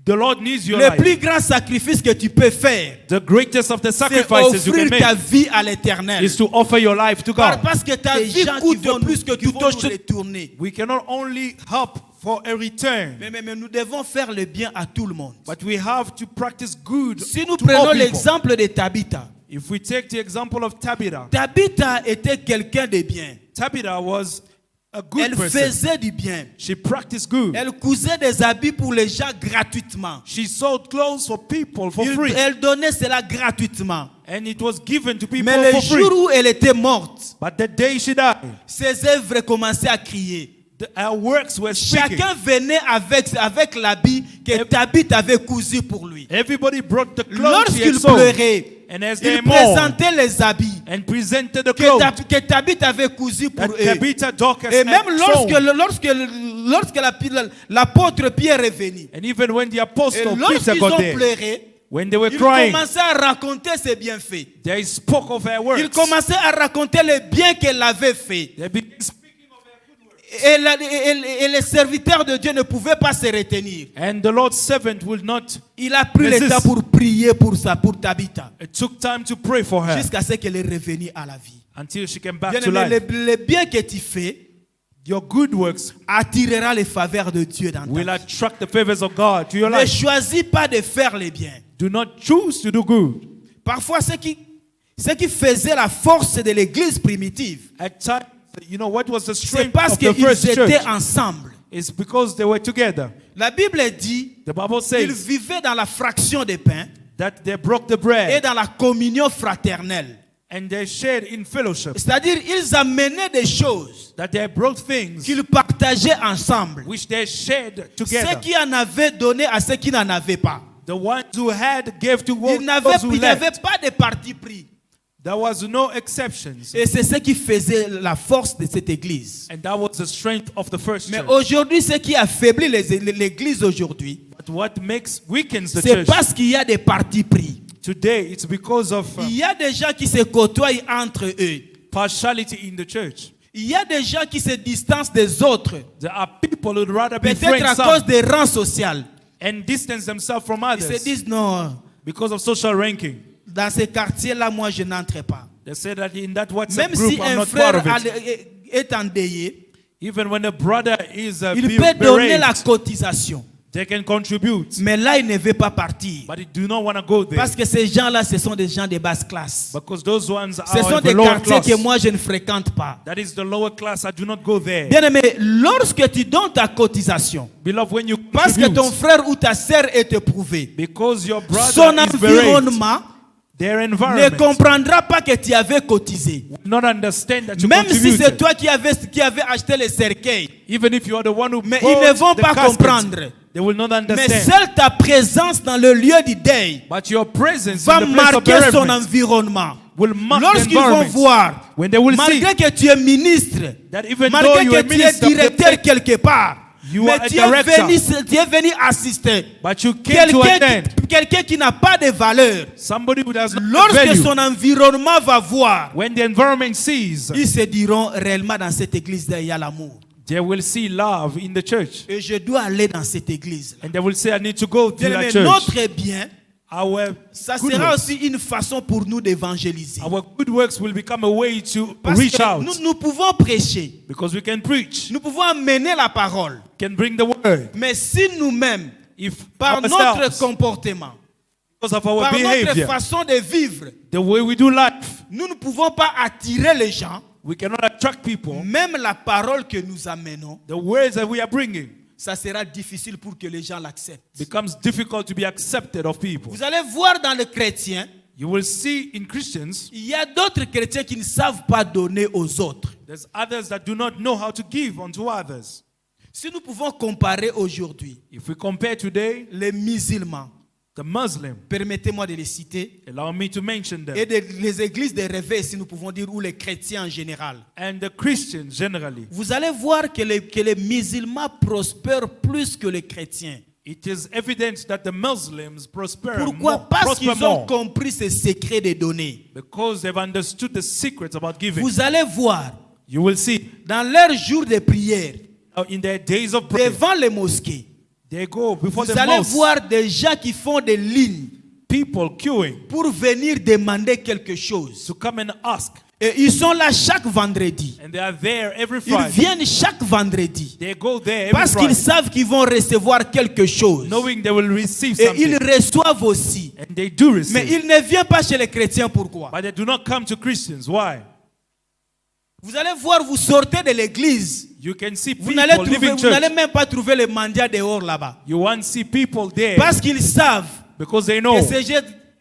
S2: The Lord needs your
S1: Le
S2: life.
S1: plus grand sacrifice que tu peux faire,
S2: The greatest of the
S1: c'est
S2: sacrifices you
S1: offrir
S2: can
S1: ta
S2: make
S1: vie à l'Éternel.
S2: is to offer your life to God.
S1: Parce que ta vie coûte plus que toute autre retourner.
S2: We cannot only help for a return,
S1: Mais nous devons faire le bien à tout le monde.
S2: but we have to practice good
S1: Si nous
S2: to all
S1: prenons
S2: people.
S1: l'exemple de Tabitha,
S2: If we take the example of Tabitha,
S1: Tabitha était quelqu'un de bien.
S2: Tabitha was a good
S1: Elle
S2: person.
S1: faisait du bien.
S2: She practiced good.
S1: Elle cousait des habits pour les gens gratuitement.
S2: She sold clothes for people for free,
S1: Elle donnait cela gratuitement.
S2: and it was given to people
S1: Mais le
S2: for free.
S1: jour où elle était morte,
S2: But the day she died,
S1: ses œuvres commençaient à crier.
S2: our works were speaking.
S1: Chacun venait avec l'habit que Tabitha avait cousu pour lui.
S2: Everybody brought the clothes he
S1: Lorsqu'il
S2: had sold,
S1: pleurait,
S2: and as they
S1: il
S2: mourned
S1: présentait les habits
S2: and presented the clothes
S1: que Tabitha avait cousus pour
S2: that
S1: eux.
S2: Tabitha Dorcas
S1: Et même
S2: had sold.
S1: lorsque l'apôtre Pierre est venu,
S2: And even when the
S1: et
S2: apostle Peter
S1: lorsqu'ils
S2: got
S1: ont
S2: there,
S1: pleuré,
S2: when they were
S1: ils
S2: crying,
S1: commençaient à raconter ses bienfaits.
S2: they spoke of her works.
S1: Ils commençaient à raconter les biens qu'elle avait fait.
S2: They began speaking of her good works.
S1: Et les serviteurs de Dieu ne pouvaient pas se retenir.
S2: And the Lord's servant will not.
S1: Il a pris le
S2: Resist.
S1: temps pour prier pour Tabitha,
S2: It took time to pray for her
S1: jusqu'à ce qu'elle est revenue à la vie.
S2: until she came back
S1: Bien
S2: to
S1: aimé,
S2: life.
S1: le bien que tu fais
S2: Your good works
S1: attirera les faveurs de Dieu dans ta
S2: will
S1: vie.
S2: attract the favors of God to your
S1: Ne
S2: life.
S1: choisis pas de faire les biens.
S2: Do not choose to do good.
S1: Parfois, ce qui faisait la force de l'église primitive,
S2: At times, you know, what was the
S1: C'est
S2: strength
S1: parce
S2: of the first
S1: qu'ils étaient
S2: church?
S1: ensemble.
S2: It's because they were together.
S1: La Bible dit
S2: The Bible
S1: qu'ils
S2: says
S1: vivaient dans la fraction des pains
S2: that they broke the
S1: et
S2: bread
S1: dans la communion fraternelle.
S2: and they shared in fellowship.
S1: C'est-à-dire, ils amenaient des choses
S2: That they brought things
S1: qu'ils partageaient ensemble.
S2: which they shared
S1: Ceux
S2: together.
S1: qui en avaient donné à ceux qui n'en avaient pas.
S2: The ones who had gave to
S1: Il
S2: those who
S1: n'avait
S2: left.
S1: pas de parti pris.
S2: There was no exceptions.
S1: Et c'est ce qui faisait la force de cette église.
S2: And that was the strength of the first
S1: Mais
S2: church.
S1: aujourd'hui, ce qui affaiblit l'église aujourd'hui,
S2: But what weakens the
S1: c'est
S2: church
S1: parce qu'il y a des partis pris.
S2: today, it's because of
S1: Il y a des gens qui se côtoient entre eux.
S2: partiality in the church.
S1: Il y a des gens qui se distancent des autres.
S2: There are people who'd rather be
S1: Peut-être à
S2: friends
S1: cause
S2: some
S1: des rangs sociaux.
S2: and distance themselves from
S1: Ils se
S2: others
S1: disent non,
S2: because of social ranking.
S1: dans ces quartiers-là, moi je n'entre pas.
S2: They say that in that WhatsApp
S1: Même
S2: group,
S1: si
S2: I'm
S1: un
S2: not part
S1: frère
S2: of it.
S1: est endeuillé,
S2: Even when a brother is
S1: il peut donner la
S2: bereaved,
S1: cotisation.
S2: they can contribute,
S1: Mais là, il ne veut pas partir.
S2: but they do not want to go there
S1: Parce que ces gens-là, ce sont des gens de basse classe.
S2: because those ones
S1: Ce
S2: are
S1: sont
S2: of the
S1: des
S2: lower
S1: quartiers
S2: class.
S1: que moi je ne fréquente pas.
S2: That is the lower class. I do not go there.
S1: Bien aimé, lorsque tu donnes ta cotisation,
S2: Beloved, when you
S1: parce que ton
S2: contribute,
S1: frère ou ta sœur est éprouvé,
S2: because your brother
S1: son
S2: is bereaved,
S1: environnement
S2: their
S1: ne
S2: environment
S1: comprendra pas que tu avais cotisé.
S2: will not understand that you
S1: Même si
S2: contributed.
S1: c'est toi qui avais acheté les cercueils.
S2: Even if you are the one who
S1: Mais
S2: bought
S1: ils ne vont
S2: the
S1: pas
S2: casket,
S1: comprendre.
S2: they will not
S1: Mais
S2: understand.
S1: seule ta présence dans le lieu du deuil
S2: But your presence
S1: va
S2: in the place of
S1: marquer son
S2: bereavement
S1: environnement.
S2: will mark the
S1: Lorsqu'ils vont
S2: environment.
S1: voir,
S2: When they will see
S1: malgré que tu es ministre,
S2: that even though
S1: malgré
S2: you
S1: que
S2: are
S1: tu es
S2: minister of the
S1: directeur
S2: faith,
S1: quelque part,
S2: you
S1: mais
S2: are a
S1: tu es
S2: director,
S1: venu assister
S2: but you came to attend
S1: quelqu'un qui n'a pas de valeur.
S2: somebody who does not
S1: Lorsque
S2: value.
S1: son environnement va voir,
S2: When the environment sees,
S1: ils se diront réellement dans cette église il y a l'amour.
S2: they will see love in the church.
S1: Et je dois aller dans cette église.
S2: And they will say, I need to go to
S1: Bien,
S2: that
S1: mais
S2: church.
S1: notre bien,
S2: Our
S1: ça
S2: good
S1: sera
S2: works,
S1: aussi une façon pour nous d'évangéliser.
S2: our good works will become a way to
S1: Parce
S2: reach
S1: que
S2: out.
S1: nous pouvons prêcher,
S2: Because we can preach,
S1: nous pouvons amener la parole.
S2: can bring the word.
S1: Mais si nous-mêmes,
S2: If
S1: par notre
S2: ourselves,
S1: comportement,
S2: because of our
S1: par notre
S2: behavior,
S1: façon de vivre,
S2: the way we do life,
S1: nous ne pouvons pas attirer les gens,
S2: we cannot attract people.
S1: même la parole que nous amenons,
S2: The words that we are bringing
S1: ça sera difficile pour que les gens l'acceptent.
S2: becomes difficult to be accepted of people.
S1: Vous allez voir dans le chrétien,
S2: You will see in Christians,
S1: il y a d'autres chrétiens qui ne savent pas donner aux autres.
S2: there's others that do not know how to give unto others.
S1: Si nous pouvons comparer aujourd'hui
S2: If we compare today,
S1: les musulmans,
S2: the Muslim,
S1: permettez-moi de les citer,
S2: allow me to mention them,
S1: et les églises de réveil, si nous pouvons dire, ou les chrétiens en général,
S2: and the Christians generally,
S1: vous allez voir que les musulmans prospèrent plus que les chrétiens.
S2: it is evident that the Muslims prosper
S1: Pourquoi?
S2: more,
S1: Parce
S2: prosper
S1: qu'ils ont
S2: more
S1: compris ce secret des données.
S2: because they've understood the secrets about giving.
S1: Vous allez voir,
S2: You will see
S1: dans leurs jours de prière,
S2: in their days of prayer,
S1: devant les mosquées,
S2: they go before
S1: vous
S2: the
S1: allez
S2: mosque,
S1: voir des gens qui font des lignes
S2: people queuing
S1: pour venir demander quelque chose.
S2: to come and ask.
S1: Et ils sont là chaque vendredi.
S2: And they are there every
S1: Ils
S2: Friday.
S1: viennent chaque vendredi.
S2: They go there every
S1: Parce qu'ils
S2: Friday,
S1: savent qu'ils vont recevoir quelque chose.
S2: knowing they will receive
S1: Et ils
S2: something.
S1: reçoivent aussi.
S2: And they do
S1: Mais
S2: receive.
S1: ils ne viennent pas chez les chrétiens. Pourquoi?
S2: But they do not come to Christians. Why?
S1: Vous allez voir, vous sortez de l'église.
S2: You can see
S1: Vous
S2: people
S1: n'allez
S2: leaving church.
S1: même pas trouver les mendiants dehors là-bas.
S2: You won't see people there
S1: Parce qu'ils savent
S2: because they know
S1: que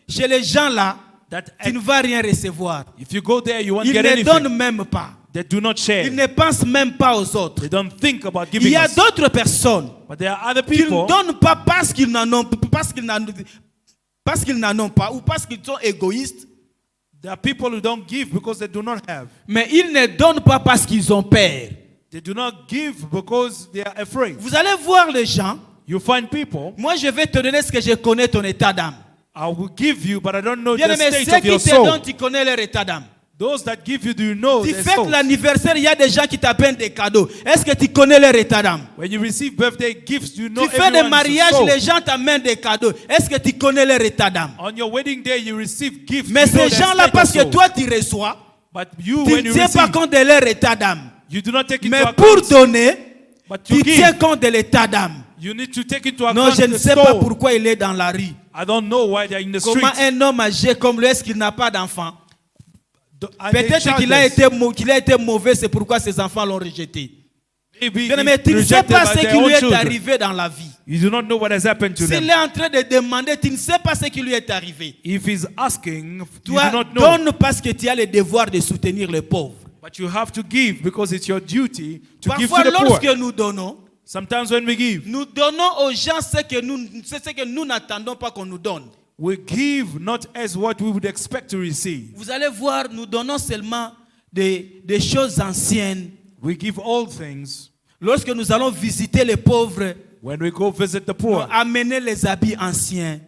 S1: chez les gens là,
S2: that
S1: tu ne vas rien recevoir.
S2: if you go there, you won't
S1: Ils
S2: get
S1: ne
S2: anything.
S1: donnent même pas.
S2: They do not
S1: Ils
S2: share.
S1: ne pensent même pas aux autres.
S2: They don't think about
S1: Il
S2: giving
S1: y a
S2: us.
S1: d'autres personnes
S2: But there are other
S1: qui ne
S2: people
S1: donnent pas parce qu'ils n'en ont, pas ou parce qu'ils sont égoïstes.
S2: there are people who don't give because they do not have.
S1: Mais ils ne donnent pas parce qu'ils ont peur.
S2: They do not give because they are afraid.
S1: Vous allez voir les gens.
S2: You find people,
S1: Moi, je vais te donner ce que je connais ton état d'âme.
S2: I will give you, but I don't know
S1: Bien
S2: the
S1: aimé,
S2: state
S1: ceux
S2: of your
S1: qui te
S2: soul.
S1: donnent, tu connais leur état d'âme.
S2: Those that give you, do you know
S1: Tu
S2: their
S1: fêtes
S2: souls?
S1: l'anniversaire, il y a des gens qui t'apprennent des cadeaux. Est-ce que tu connais leur état d'âme?
S2: When you receive birthday gifts, do you know
S1: Tu fais des
S2: everyone's
S1: mariages,
S2: soul?
S1: les gens t'amènent des cadeaux. Est-ce que tu connais leur état d'âme?
S2: On your wedding day, you receive gifts.
S1: Mais
S2: you know
S1: ces
S2: their
S1: gens-là,
S2: state
S1: parce
S2: of
S1: que
S2: soul.
S1: toi tu reçois,
S2: But you,
S1: tu
S2: when
S1: ne
S2: you
S1: tiens pas
S2: receive,
S1: compte de leur état d'âme.
S2: you do not take into
S1: Mais
S2: account.
S1: pour donner,
S2: But to
S1: tu tiens
S2: give,
S1: compte de l'état d'âme.
S2: you need to take into account
S1: Non, je ne
S2: the
S1: sais pas
S2: soul.
S1: pourquoi il est dans la rue.
S2: I don't know why they're in the
S1: Comment
S2: street.
S1: un homme âgé comme lui, est-ce qu'il n'a pas d'enfant? Peut-être qu'il a été mauvais, c'est pourquoi ses enfants l'ont rejeté. Mais tu ne sais pas ce qui lui est arrivé dans la vie.
S2: You do not know what has happened to them.
S1: S'il est en train de demander, tu ne sais pas ce qui lui est arrivé.
S2: If he's asking, you
S1: Toi,
S2: do not know.
S1: donne parce que tu as le devoir de soutenir les pauvres.
S2: But you have to give because it's your duty to give
S1: Parfois,
S2: to the poor.
S1: lorsque nous donnons,
S2: Sometimes when we give,
S1: nous donnons aux gens ce que nous n'attendons pas qu'on nous donne.
S2: we give not as what we would expect to receive.
S1: Vous allez voir, nous donnons seulement des choses anciennes.
S2: We give all things.
S1: Lorsque nous allons visiter les pauvres,
S2: When we go visit the poor,
S1: amener les habits anciens.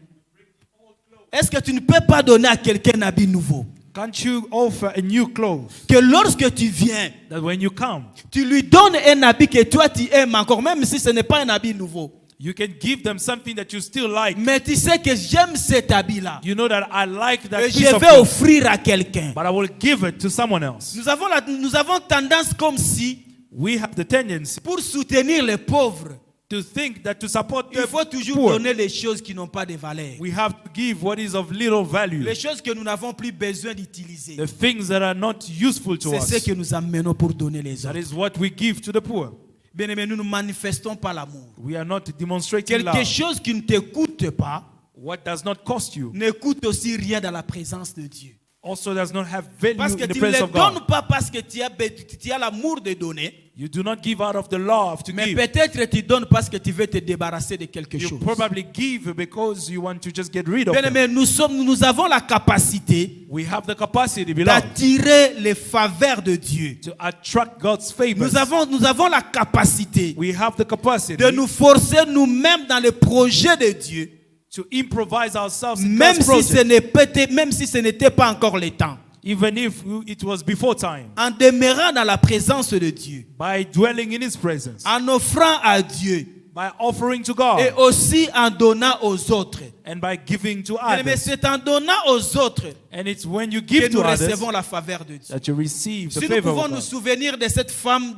S1: Est-ce que tu ne peux pas donner à quelqu'un un habit nouveau?
S2: can't you offer a new clothes
S1: Que lorsque tu viens,
S2: that when you come,
S1: tu lui donnes un habit que toi tu aimes encore, même si ce n'est pas un habit nouveau.
S2: you can give them something that you still like.
S1: Mais tu sais que j'aime cet habit-là.
S2: You know that I like that
S1: Et
S2: piece
S1: je
S2: of
S1: vais
S2: cloth,
S1: offrir à quelqu'un.
S2: but I will give it to someone else.
S1: Nous avons tendance comme si,
S2: We have the tendency
S1: pour soutenir les pauvres,
S2: to think that to support
S1: il
S2: the
S1: faut toujours
S2: poor,
S1: donner les choses qui n'ont pas de valeur.
S2: we have to give what is of little value.
S1: Les choses que nous n'avons plus besoin d'utiliser.
S2: The things that are not useful to
S1: C'est
S2: us.
S1: ce que nous amenons pour donner les
S2: That
S1: autres.
S2: is what we give to the poor.
S1: Bien aimé, nous ne manifestons pas l'amour.
S2: We are not demonstrating
S1: Quelque
S2: love.
S1: chose qui ne te coûte pas
S2: What does not cost you
S1: ne coûte aussi rien dans la présence de Dieu.
S2: also does not have value
S1: Parce que
S2: in the
S1: tu ne
S2: presence
S1: les
S2: of God.
S1: donnes pas parce que tu as l'amour de donner,
S2: You do not give out of the love to
S1: mais
S2: give.
S1: peut-être tu donnes parce que tu veux te débarrasser de quelque
S2: You
S1: chose.
S2: probably give because you want to just get rid of
S1: Bien
S2: them.
S1: aimé, nous avons la capacité
S2: We have the capacity, beloved,
S1: d'attirer les faveurs de Dieu.
S2: to attract God's favor.
S1: Nous avons la capacité
S2: We have the capacity
S1: de nous forcer nous-mêmes dans le projet de Dieu,
S2: to improvise ourselves in
S1: même
S2: God's
S1: si,
S2: project,
S1: même si ce n'était pas encore le temps,
S2: even if it was before time,
S1: en demeurant dans la présence de Dieu,
S2: by dwelling in His presence,
S1: en offrant à Dieu
S2: by offering to God,
S1: et aussi en donnant aux autres.
S2: and by giving to
S1: Mais
S2: others.
S1: c'est en donnant aux autres
S2: And it's when you
S1: que
S2: give
S1: nous
S2: to others
S1: recevons la faveur de Dieu.
S2: that you receive the
S1: Si nous
S2: favor
S1: pouvons
S2: of
S1: nous
S2: God.
S1: souvenir de cette femme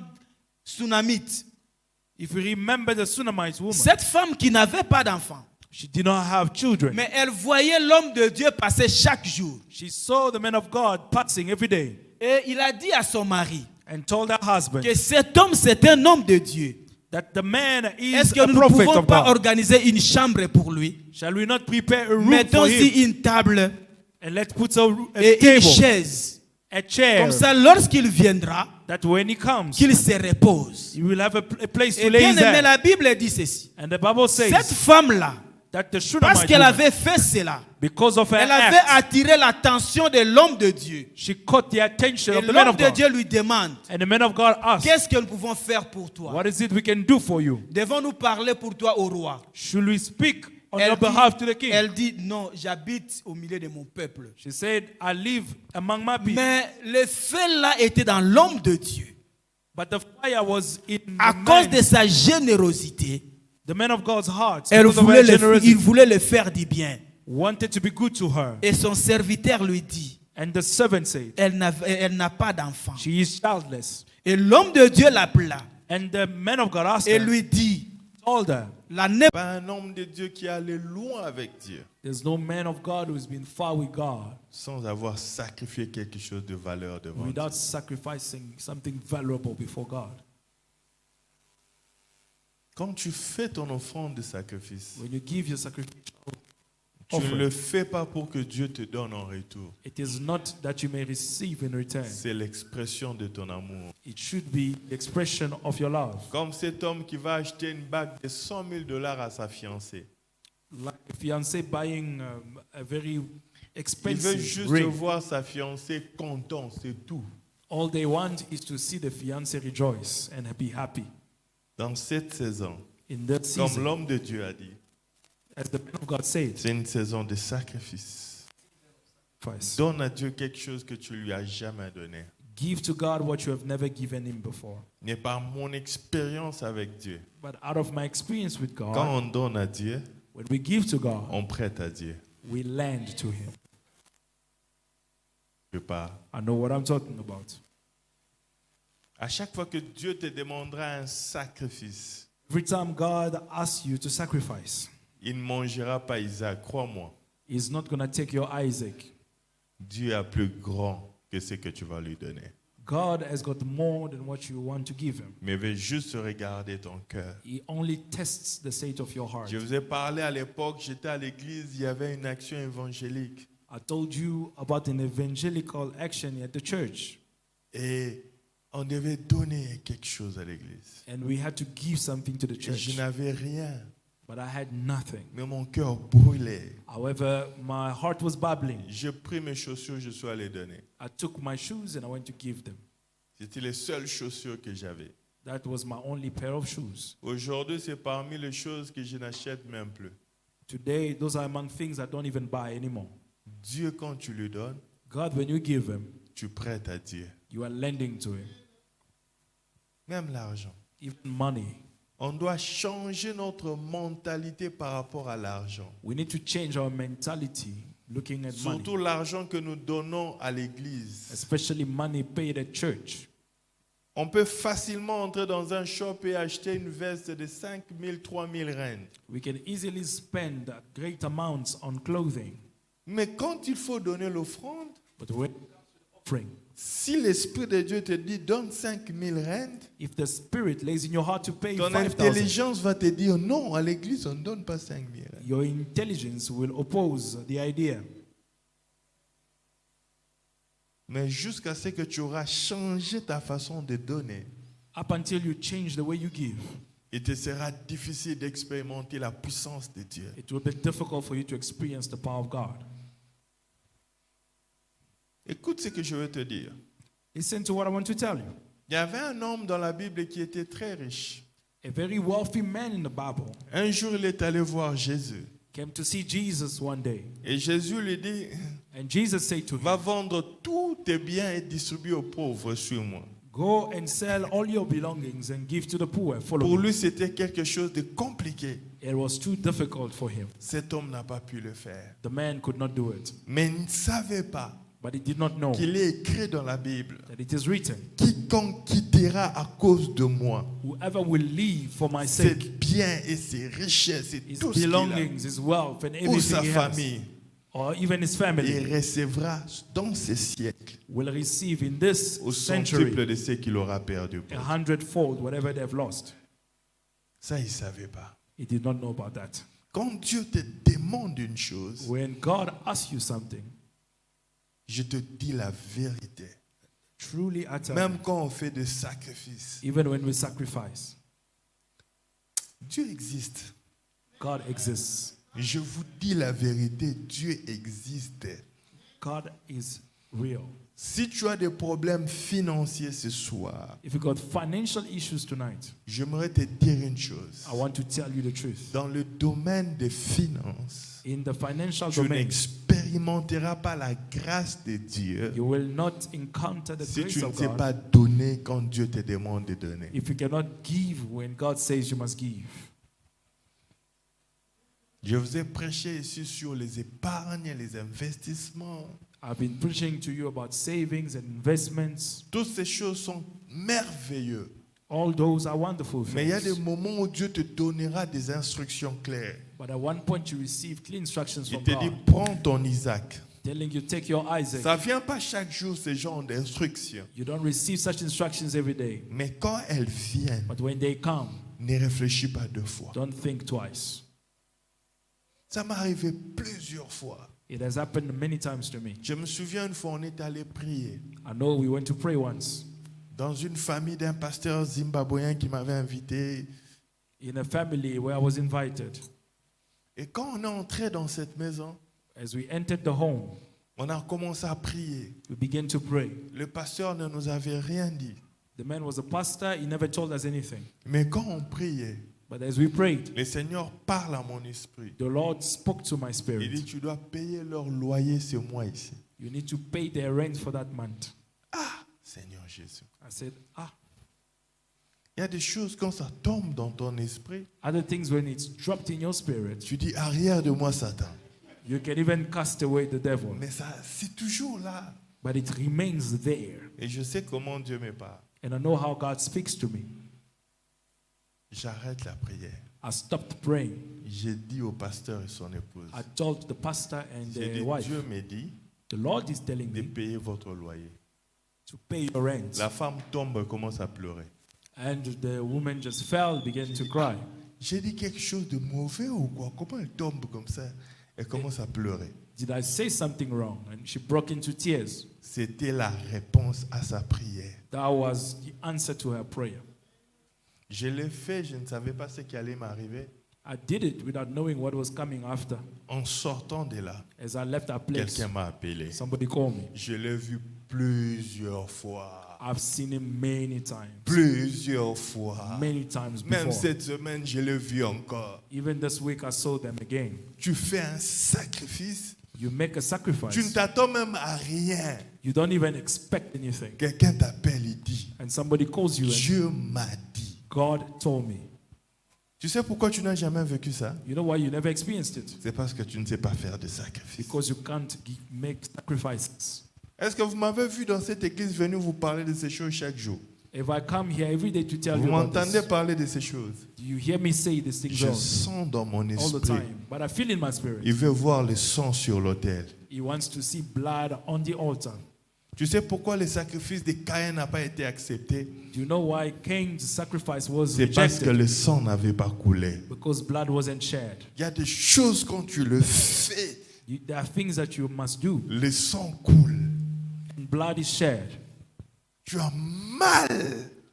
S1: tsunamite,
S2: If you remember the Shunammite woman,
S1: cette femme qui n'avait pas d'enfant,
S2: she did not have children.
S1: mais elle voyait l'homme de Dieu passer chaque jour.
S2: She saw the man of God passing every day
S1: Et il a dit à son mari
S2: and told her husband
S1: que cet homme, c'est un homme de Dieu.
S2: that the man is
S1: Est-ce que
S2: a
S1: nous ne
S2: prophet
S1: pouvons
S2: of
S1: pas
S2: God.
S1: organiser une chambre pour lui?
S2: Shall we not prepare a room
S1: Mettons
S2: for him
S1: aussi une table
S2: and let's put a
S1: et une
S2: table,
S1: chaise.
S2: a chair,
S1: Comme ça, lorsqu'il viendra,
S2: that when he comes,
S1: qu'il se repose.
S2: you will have a place to
S1: Et
S2: lay
S1: bien
S2: his
S1: aimé,
S2: head.
S1: la Bible dit ceci.
S2: And the Bible says
S1: Cette femme-là,
S2: that the
S1: parce
S2: Shunammite
S1: qu'elle
S2: woman,
S1: avait fait cela,
S2: because of her
S1: elle avait
S2: act,
S1: attiré l'attention de l'homme de Dieu.
S2: she caught the attention
S1: Et
S2: of the man
S1: l'homme
S2: of
S1: de
S2: God.
S1: Dieu lui demande,
S2: And the man of God asked,
S1: qu'est-ce que nous pouvons faire pour toi?
S2: what is it we can do for you?
S1: Devons-nous parler pour toi au roi?
S2: Should we speak on
S1: Elle
S2: your behalf to the king?
S1: elle dit, non, j'habite au milieu de mon peuple.
S2: She said, I live among my people.
S1: Mais le feu là était dans l'homme de Dieu.
S2: But the fire was in
S1: À
S2: the
S1: cause
S2: man,
S1: de sa générosité,
S2: the man of God's heart.
S1: il
S2: Because of her generosity,
S1: voulait le faire du bien.
S2: wanted to be good to her.
S1: Et son serviteur lui dit,
S2: And the servant said,
S1: elle n'a pas d'enfant.
S2: she is childless.
S1: Et l'homme de Dieu l'appela
S2: And the man of God asked
S1: et
S2: her,
S1: lui dit,
S2: told her,
S1: l'année
S3: Pas un homme de Dieu qui allait loin avec Dieu
S2: there's no man of God who's been far with God
S3: sans avoir sacrifié quelque chose de valeur devant Dieu.
S2: without sacrificing something valuable before God.
S3: Quand tu fais ton offrande de sacrifice,
S2: When you give your sacrifice,
S3: tu ne
S2: offering,
S3: le fais pas pour que Dieu te donne en retour.
S2: it is not that you may receive in return.
S3: C'est l'expression de ton amour.
S2: It should be the expression of your love.
S3: Comme cet homme qui va acheter une bague de $100,000 à sa fiancée.
S2: Like a fiancé buying a very
S3: Il veut
S2: expensive
S3: juste
S2: ring.
S3: voir sa fiancée content, c'est tout.
S2: All they want is to see the fiancé rejoice and be happy.
S3: Dans cette saison,
S2: In that
S3: comme
S2: season,
S3: l'homme de Dieu a dit,
S2: as the man of God said,
S3: c'est une saison de sacrifice.
S2: sacrifice.
S3: Donne à Dieu quelque chose que tu lui as jamais donné.
S2: Give to God what you have never given him before.
S3: N'est pas mon expérience avec Dieu.
S2: But out of my experience with
S3: Quand
S2: God,
S3: on donne à Dieu,
S2: when we give to God,
S3: on prête à Dieu.
S2: we lend to him.
S3: Je parle.
S2: I know what I'm talking about.
S3: À chaque fois que Dieu te demandera un sacrifice,
S2: Every time God asks you to sacrifice,
S3: il ne mangera pas Isaac, crois-moi.
S2: he's not going to take your Isaac.
S3: Dieu est plus grand que ce que tu vas lui donner.
S2: God has got more than what you want to give him.
S3: Mais il veut juste regarder ton cœur.
S2: He only tests the state of your heart.
S3: Je vous ai parlé à l'époque, j'étais à l'église, il y avait une action évangélique.
S2: I told you about an evangelical action at the church.
S3: Et on devait donner quelque chose à l'église.
S2: And we had to give something to the
S3: Et
S2: church.
S3: je n'avais rien,
S2: But I had nothing.
S3: mais mon cœur brûlait.
S2: However, my heart was bubbling.
S3: J'ai pris mes chaussures, je suis allé donner.
S2: I took my shoes and I went to give them.
S3: C'était les seules chaussures que j'avais.
S2: That was my only pair of shoes.
S3: Aujourd'hui, c'est parmi les choses que je n'achète même plus.
S2: Today, those are among things I don't even buy anymore.
S3: Dieu, quand tu lui donnes,
S2: God, when you give him,
S3: tu prêtes à Dieu.
S2: you are lending to him.
S3: Même l'argent.
S2: Even money.
S3: On doit changer notre mentalité par rapport à l'argent.
S2: We need to change our mentality looking at money.
S3: Surtout l'argent que nous donnons à l'église.
S2: Especially money paid at church.
S3: On peut facilement entrer dans un shop et acheter une veste de 5 000, 3 000 rand.
S2: We can easily spend great amounts on clothing.
S3: Mais quand il faut donner l'offrande,
S2: But when offering,
S3: si l'Esprit de Dieu te dit donne 5 000 rand,
S2: if the Spirit lays in your heart to pay
S3: ton
S2: 5,000,
S3: intelligence va te dire non, à l'église on ne donne pas 5 000 rand.
S2: your intelligence will oppose the idea.
S3: Mais jusqu'à ce que tu auras changé ta façon de donner,
S2: Up until you change the way you give,
S3: il te sera difficile d'expérimenter la puissance de Dieu.
S2: it will be difficult for you to experience the power of God.
S3: Écoute ce que je veux te dire.
S2: Listen to what I want to tell you.
S3: Il y avait un homme dans la Bible qui était très riche.
S2: A very wealthy man in the Bible
S3: Un jour, il est allé voir Jésus.
S2: came to see Jesus one day.
S3: Et Jésus lui dit,
S2: And Jesus said to him,
S3: va vendre tous tes biens et distribue aux pauvres, suis-moi.
S2: go and sell all your belongings and give to the poor. Follow
S3: Pour
S2: me.
S3: lui, c'était quelque chose de compliqué.
S2: It was too difficult for him.
S3: Cet homme n'a pas pu le faire.
S2: The man could not do it.
S3: Mais il ne savait pas
S2: But he did not know
S3: qu'il est écrit dans la Bible,
S2: that it is written,
S3: quiconque quittera à cause de moi
S2: whoever will leave for my
S3: ses
S2: sake,
S3: biens et ses richesses et
S2: his
S3: tout ce qu'il a,
S2: belongings, his wealth, and
S3: ou sa
S2: everything he has,
S3: famille,
S2: or even his
S3: il
S2: family,
S3: recevra dans ce siècle
S2: will receive in this
S3: au
S2: century
S3: centuple de ce qu'il aura perdu.
S2: 100-fold whatever they've lost.
S3: Ça, il ne savait pas.
S2: He did not know about that.
S3: Quand Dieu te demande une chose,
S2: When God asks you something,
S3: je te dis la vérité.
S2: truly I tell you,
S3: Même quand on fait des sacrifices,
S2: even when we sacrifice,
S3: Dieu existe.
S2: God exists.
S3: Je vous dis la vérité, Dieu existe.
S2: God is real.
S3: Si tu as des problèmes financiers ce soir,
S2: If you got financial issues tonight,
S3: j'aimerais te dire une chose.
S2: I want to tell you the truth.
S3: Dans le domaine des finances,
S2: In the financial
S3: tu
S2: domain,
S3: n'expérimenteras pas la grâce de Dieu
S2: you will not encounter the
S3: si
S2: grace
S3: tu ne
S2: of
S3: sais
S2: God
S3: pas donner quand Dieu te demande de donner.
S2: if you cannot give when God says you must give.
S3: Je vous ai prêché ici sur les épargnes, les investissements.
S2: I've been preaching to you about savings and investments.
S3: Toutes ces choses sont merveilleuses.
S2: All those are wonderful
S3: Mais il y a
S2: things.
S3: des moments où Dieu te donnera des instructions claires.
S2: But at one point you receive clear instructions
S3: Il
S2: from
S3: te dit,
S2: God,
S3: prends ton Isaac.
S2: telling you take your Isaac.
S3: Ça ne vient pas chaque jour, ce genre d'instructions.
S2: You don't receive such instructions every day.
S3: Mais quand elles viennent,
S2: But when they come,
S3: ne réfléchis pas deux fois.
S2: don't think twice.
S3: Ça m'est arrivé plusieurs fois.
S2: It has happened many times to me.
S3: Je me souviens une fois, on est allé prier
S2: I know we went to pray once
S3: dans une famille d'un pasteur zimbabwéen qui m'avait invité.
S2: in a family where I was invited.
S3: Et quand on est entré dans cette maison,
S2: As we entered the home,
S3: on a commencé à prier.
S2: we began to pray.
S3: Le pasteur ne nous avait rien dit.
S2: The man was a pastor, he never told us anything.
S3: Mais quand on priait,
S2: But as we prayed,
S3: le Seigneur parle à mon esprit.
S2: the Lord spoke to my
S3: Il
S2: spirit.
S3: dit, tu dois payer leur loyer ce mois ici.
S2: You need to pay their rent for that month.
S3: Ah, Seigneur Jésus.
S2: I said,
S3: Il y a des choses quand ça tombe dans ton esprit,
S2: other things when it's dropped in your spirit,
S3: tu dis, arrière de moi, Satan.
S2: you can even cast away the devil.
S3: Mais ça, c'est toujours là.
S2: But it remains there.
S3: Et je sais comment Dieu me parle.
S2: And I know how God speaks to me.
S3: J'arrête la prière.
S2: I stopped praying.
S3: J'ai dit au pasteur et son épouse,
S2: I told the pastor and
S3: j'ai
S2: the
S3: dit,
S2: wife,
S3: Dieu me dit
S2: the Lord is telling
S3: de
S2: me
S3: payer votre loyer.
S2: to pay your rent.
S3: La femme tombe et commence à pleurer.
S2: And the woman just fell, began to cry.
S3: J'ai dit quelque chose de mauvais ou quoi? Comment elle tombe comme ça? Elle commence à pleurer.
S2: Did I say something wrong? And she broke into tears.
S3: C'était la réponse à sa prière.
S2: That was the answer to her prayer.
S3: Je l'ai fait, je ne savais pas ce qui allait m'arriver.
S2: I did it without knowing what was coming after.
S3: En sortant de là,
S2: As I left that place,
S3: quelqu'un m'a appelé.
S2: somebody called me.
S3: Je l'ai vu plusieurs fois.
S2: I've seen him many times.
S3: Plusieurs fois.
S2: Many times
S3: Même
S2: before.
S3: cette semaine, je l'ai vu encore.
S2: Even this week I saw them again.
S3: Tu fais un sacrifice.
S2: You make a
S3: Tu ne
S2: sacrifice.
S3: t'attends même à rien.
S2: You don't even expect anything.
S3: Quelqu'un t'appelle et dit,
S2: And somebody calls you and
S3: Dieu m'a dit.
S2: God told me.
S3: Tu sais pourquoi tu n'as jamais vécu ça?
S2: You know why you never experienced it?
S3: C'est parce que tu ne sais pas faire de sacrifice.
S2: Because you can't make sacrifices.
S3: Est-ce que vous m'avez vu dans cette église venir vous parler de ces choses chaque jour?
S2: If I come here every day to tell
S3: Vous
S2: you about
S3: m'entendez
S2: this,
S3: parler de ces choses?
S2: do you hear me say these things
S3: Je
S2: all
S3: sens dans mon
S2: the
S3: esprit.
S2: time? But I feel in my spirit.
S3: Il veut voir le sang sur l'autel.
S2: He wants to see blood on the altar.
S3: Tu sais pourquoi le sacrifice de Caïn n'a pas été accepté?
S2: Do you know why Cain's sacrifice was
S3: C'est parce que
S2: rejected?
S3: le sang n'avait pas coulé.
S2: Because blood wasn't shared.
S3: Il y a des choses quand tu le fais,
S2: There are things that you must do.
S3: le sang coule.
S2: And blood is shared.
S3: Tu as mal.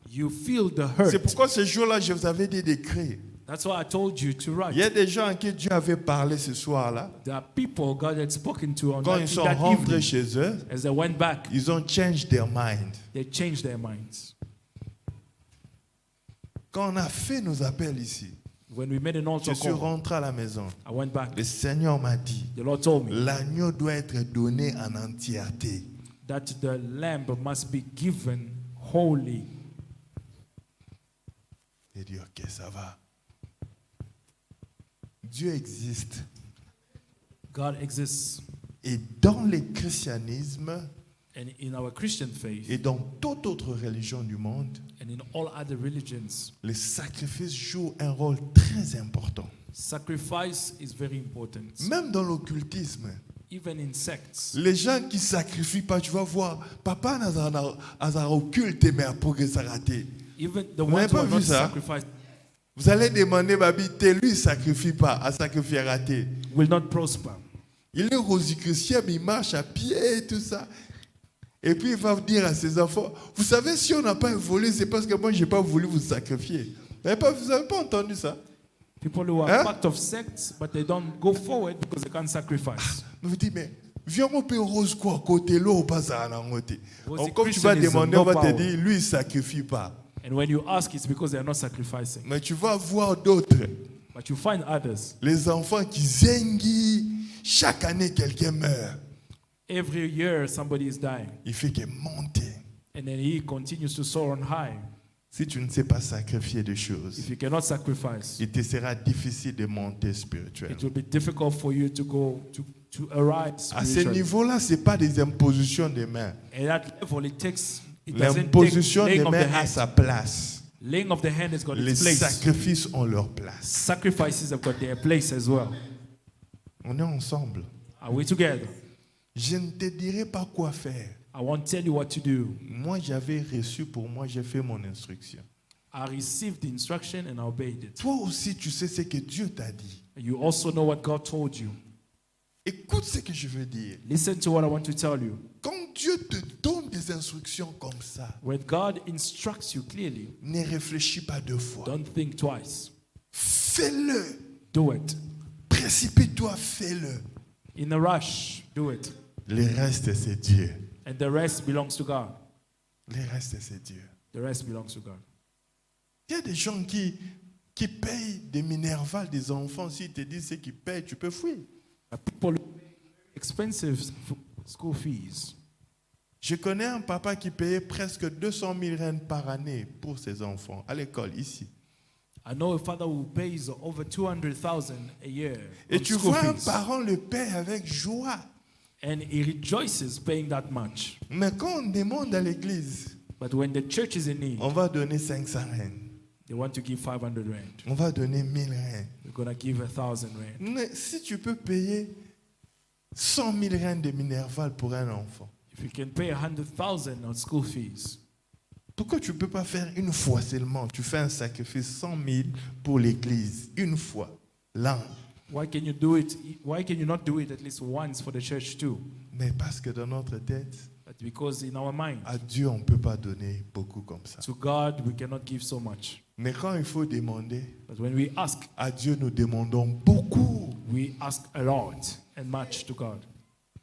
S2: You feel the
S3: C'est
S2: hurt.
S3: pourquoi ce jour-là, je vous avais dit d'écrire.
S2: That's why I told you to
S3: Il y a
S2: write.
S3: des gens à qui Dieu avait parlé ce soir-là.
S2: There are people God had spoken to on
S3: Quand
S2: that,
S3: ils sont
S2: that
S3: rentrés
S2: evening.
S3: chez eux,
S2: As they went back,
S3: ils ont changed their mind.
S2: they changed their minds.
S3: Quand on a fait nos appels ici,
S2: When we made an
S3: je
S2: altar
S3: suis
S2: call,
S3: rentré à la maison.
S2: I went back.
S3: Le Seigneur m'a dit,
S2: The Lord told me
S3: l'agneau doit être donné en entièreté.
S2: that the lamb must be given wholly.
S3: J'ai dit, ok, ça va. Dieu existe.
S2: God exists.
S3: Et dans le christianisme
S2: And in our Christian faith
S3: et dans toute autre religion du monde,
S2: and in all other religions,
S3: le sacrifice joue un rôle très important.
S2: sacrifice is very important.
S3: Même dans l'occultisme,
S2: Even in sects,
S3: les gens qui sacrifient pas, tu vas voir, papa n'a occulté, mais après ça raté.
S2: even the
S3: Vous
S2: ones
S3: n'avez
S2: who
S3: pas
S2: are
S3: vu
S2: not
S3: ça?
S2: sacrificed
S3: Vous allez demander, Babi, lui sacrifie pas, à sacrifier raté.
S2: will not prosper.
S3: Il est rosicrucien, mais il marche à pied et tout ça. Et puis il va dire à ses enfants, vous savez, si on n'a pas volé, c'est parce que moi, je n'ai pas voulu vous sacrifier. Vous n'avez pas entendu ça?
S2: People who are
S3: Hein?
S2: part of sects, but they don't go forward because they can't sacrifice.
S3: Je vous dis, mais viens mon père rose quoi, côté l'eau, pas ça à côté.
S2: Rosicrucianism,
S3: Comme tu vas demander, on va te
S2: no power.
S3: dire, lui, il ne sacrifie pas.
S2: And when you ask, it's because they are not sacrificing.
S3: Mais tu vas voir d'autres,
S2: But you find others.
S3: les enfants qui zenguent, chaque année, quelqu'un meurt.
S2: Every year, somebody is dying.
S3: Il fait que monter.
S2: And then he continues to soar on high.
S3: Si tu ne sais pas sacrifier des choses,
S2: If you cannot sacrifice,
S3: il te sera difficile de monter spirituellement.
S2: it will be difficult for you to go to arrive
S3: À ce
S2: spiritually.
S3: niveau-là, ce n'est pas des impositions de mains.
S2: And at that level, it doesn't take
S3: L'imposition
S2: laying
S3: des
S2: of the
S3: mains a
S2: hand.
S3: sa place.
S2: Laying of the hand has got
S3: Les
S2: its place.
S3: sacrifices ont leur place.
S2: Sacrifices have got their place as well.
S3: On est ensemble.
S2: Are we together?
S3: Je ne te dirai pas quoi faire.
S2: I won't tell you what to do.
S3: Moi, j'avais reçu pour moi, j'ai fait mon instruction.
S2: I received the instruction and I obeyed it.
S3: Toi aussi, tu sais ce que Dieu t'a dit.
S2: You also know what God told you.
S3: Écoute ce que je veux dire.
S2: Listen to what I want to tell you.
S3: Quand Dieu te donne des instructions comme ça,
S2: When God instructs you clearly,
S3: ne réfléchis pas deux fois.
S2: don't think twice.
S3: Fais-le.
S2: Do it.
S3: Précipite-toi, fais-le.
S2: In a rush, do it.
S3: Le reste, c'est Dieu.
S2: And the rest belongs to God.
S3: Le reste, c'est Dieu.
S2: The rest belongs to God.
S3: Il y a des gens qui payent des minervales des enfants. S'ils te disent ce qu'ils payent, tu peux fuir.
S2: People pay expensive school fees.
S3: Je connais un papa qui payait presque 200 000 rennes par année pour ses enfants à l'école, ici.
S2: I know a father who pays over 200,000 a year
S3: Et
S2: on
S3: tu
S2: school
S3: vois un
S2: fees.
S3: parent le paie avec joie.
S2: And he rejoices paying that much.
S3: Mais quand on demande à l'église,
S2: But when the church is in need,
S3: on va donner 500 rennes.
S2: they want to give 500 rand.
S3: On va donner 1000 rennes.
S2: They're going to give 1,000 rand.
S3: Mais si tu peux payer 100 000 rennes de minerval pour un enfant,
S2: If If you can pay 100,000 on school fees,
S3: Pourquoi tu ne peux pas faire une fois seulement? Tu fais un sacrifice 100 000 pour l'église, une fois, l'an.
S2: why can you do it? Why can you not do it at least once for the church too?
S3: Mais parce que dans notre tête,
S2: But because in our mind,
S3: à Dieu, on ne peut pas donner beaucoup comme ça.
S2: to God we cannot give so much.
S3: Mais quand il faut demander,
S2: But when we ask,
S3: à Dieu, nous demandons beaucoup.
S2: we ask a lot and much to God,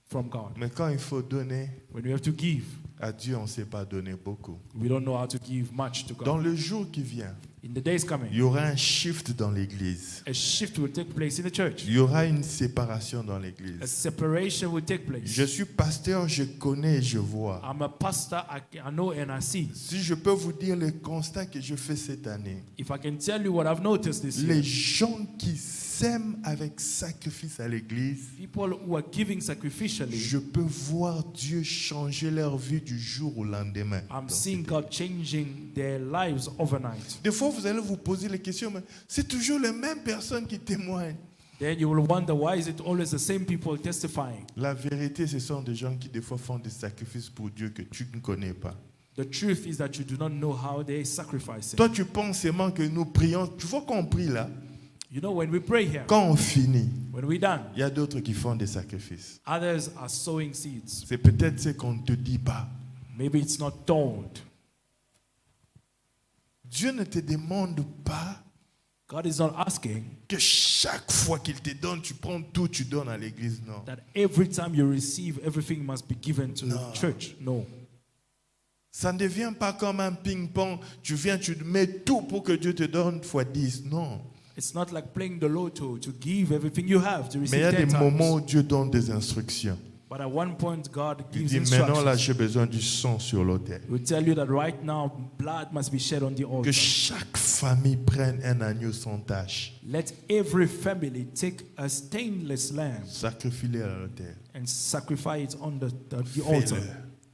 S2: from God.
S3: Mais quand il faut donner,
S2: When we have to give,
S3: à Dieu, on ne sait pas donner beaucoup.
S2: we don't know how to give much to
S3: Dans
S2: God.
S3: le jour qui vient,
S2: In the days
S3: il
S2: coming,
S3: y aura un shift dans l'église.
S2: a shift will take place in the church.
S3: Il y aura une séparation dans
S2: A
S3: l'église.
S2: separation will take place.
S3: Je suis pasteur, je connais et je vois.
S2: I'm a pastor, I know and I see.
S3: Si je peux vous dire le constat que je fais cette année,
S2: If I can tell you what I've noticed this
S3: les
S2: year,
S3: gens qui s'aiment avec sacrifice à l'église,
S2: people who are giving sacrificially,
S3: je peux voir Dieu changer leur vie du jour au lendemain.
S2: I'm seeing God changing their lives overnight.
S3: Des fois, vous allez vous poser les questions, mais c'est toujours les mêmes personnes qui témoignent.
S2: Then you will wonder, why is it always the same people testifying?
S3: La vérité, ce sont des gens qui des fois font des sacrifices pour Dieu que tu ne connais pas.
S2: The truth is that you do not know how they sacrifice it.
S3: Toi, tu penses seulement que nous prions. Tu vois qu'on prie là,
S2: You know, when we pray here,
S3: quand on finit,
S2: when we're done,
S3: il y a d'autres qui font des sacrifices.
S2: others are sowing seeds.
S3: C'est peut-être ce qu'on ne te dit pas.
S2: Maybe it's not told.
S3: Dieu ne te demande pas
S2: God is not asking
S3: que chaque fois qu'il te donne, tu prends tout, tu donnes à l'église. Non.
S2: that every time you receive, everything must be given to
S3: No.
S2: church. No.
S3: Ça ne devient pas comme un ping-pong. Tu viens, tu mets tout pour que Dieu te donne fois 10. Non.
S2: It's not like playing the lotto to give everything you have to
S3: Mais il y
S2: receive
S3: a des
S2: 10
S3: moments où
S2: times.
S3: Dieu donne des instructions.
S2: But at one point, God
S3: Il
S2: gives
S3: dit, maintenant là,
S2: instructions.
S3: j'ai besoin du sang sur l'autel.
S2: He will tell you that right now, blood must be shed on the
S3: Que
S2: altar.
S3: chaque famille prenne un agneau sans tache.
S2: Let every family take a stainless lamb
S3: Sacrifie-le à l'autel.
S2: and sacrifice it on the
S3: Fais-le.
S2: altar.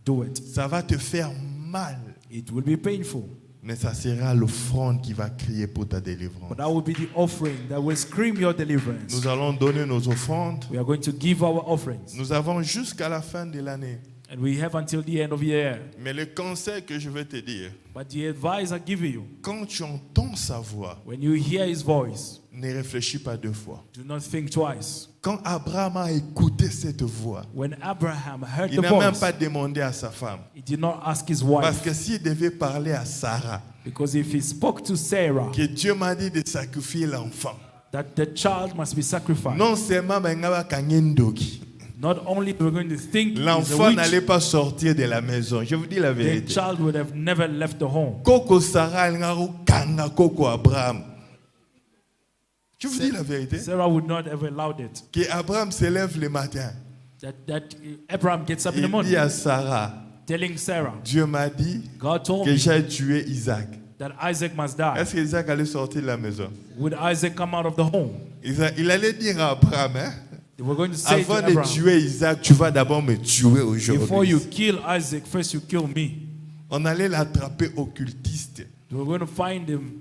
S2: Do it.
S3: Ça va te faire mal.
S2: It will be painful,
S3: Mais ça sera l'offrande qui va crier pour ta délivrance.
S2: but that will be the offering that will scream your deliverance.
S3: Nous allons donner nos offrandes.
S2: We are going to give our offerings,
S3: Nous avons jusqu'à la fin de l'année.
S2: and we have until the end of the year.
S3: Mais le conseil que je vais te dire,
S2: But the advice I give you,
S3: quand tu entends sa voix,
S2: when you hear his voice,
S3: ne réfléchis pas deux fois.
S2: do not think twice.
S3: Quand Abraham a écouté cette voix,
S2: When Abraham heard
S3: il
S2: the
S3: n'a même
S2: voice,
S3: pas demandé à sa femme.
S2: he did not ask his
S3: Parce
S2: wife,
S3: que s'il devait parler à Sarah,
S2: because if he spoke to Sarah
S3: que Dieu m'a dit de sacrifier l'enfant,
S2: that the child must be sacrificed,
S3: non seulement bengaba kanyendoki,
S2: not only we're going to think he's a
S3: l'enfant
S2: witch,
S3: n'allait pas sortir de la maison. Je vous dis la
S2: the
S3: vérité.
S2: child would have never left the home.
S3: Koko Sarah elingaro kanga koko Abraham. Je vous dis la vérité.
S2: Sarah would not have allowed it.
S3: Que Abraham se lève le matin.
S2: That Abraham gets up in the
S3: Il dit
S2: morning
S3: à Sarah,
S2: telling Sarah,
S3: Dieu m'a dit
S2: God told
S3: que
S2: me
S3: j'ai tué Isaac.
S2: that Isaac must die.
S3: Est-ce que Isaac allait sortir de la maison?
S2: Would Isaac come out of the home?
S3: Il allait dire à Abraham, hein,
S2: They were going to say to
S3: avant de
S2: Abraham,
S3: tuer Isaac, tu vas d'abord me tuer
S2: before you
S3: aujourd'hui.
S2: kill Isaac, first you kill me.
S3: On allait l'attraper occultiste.
S2: They were going to find him.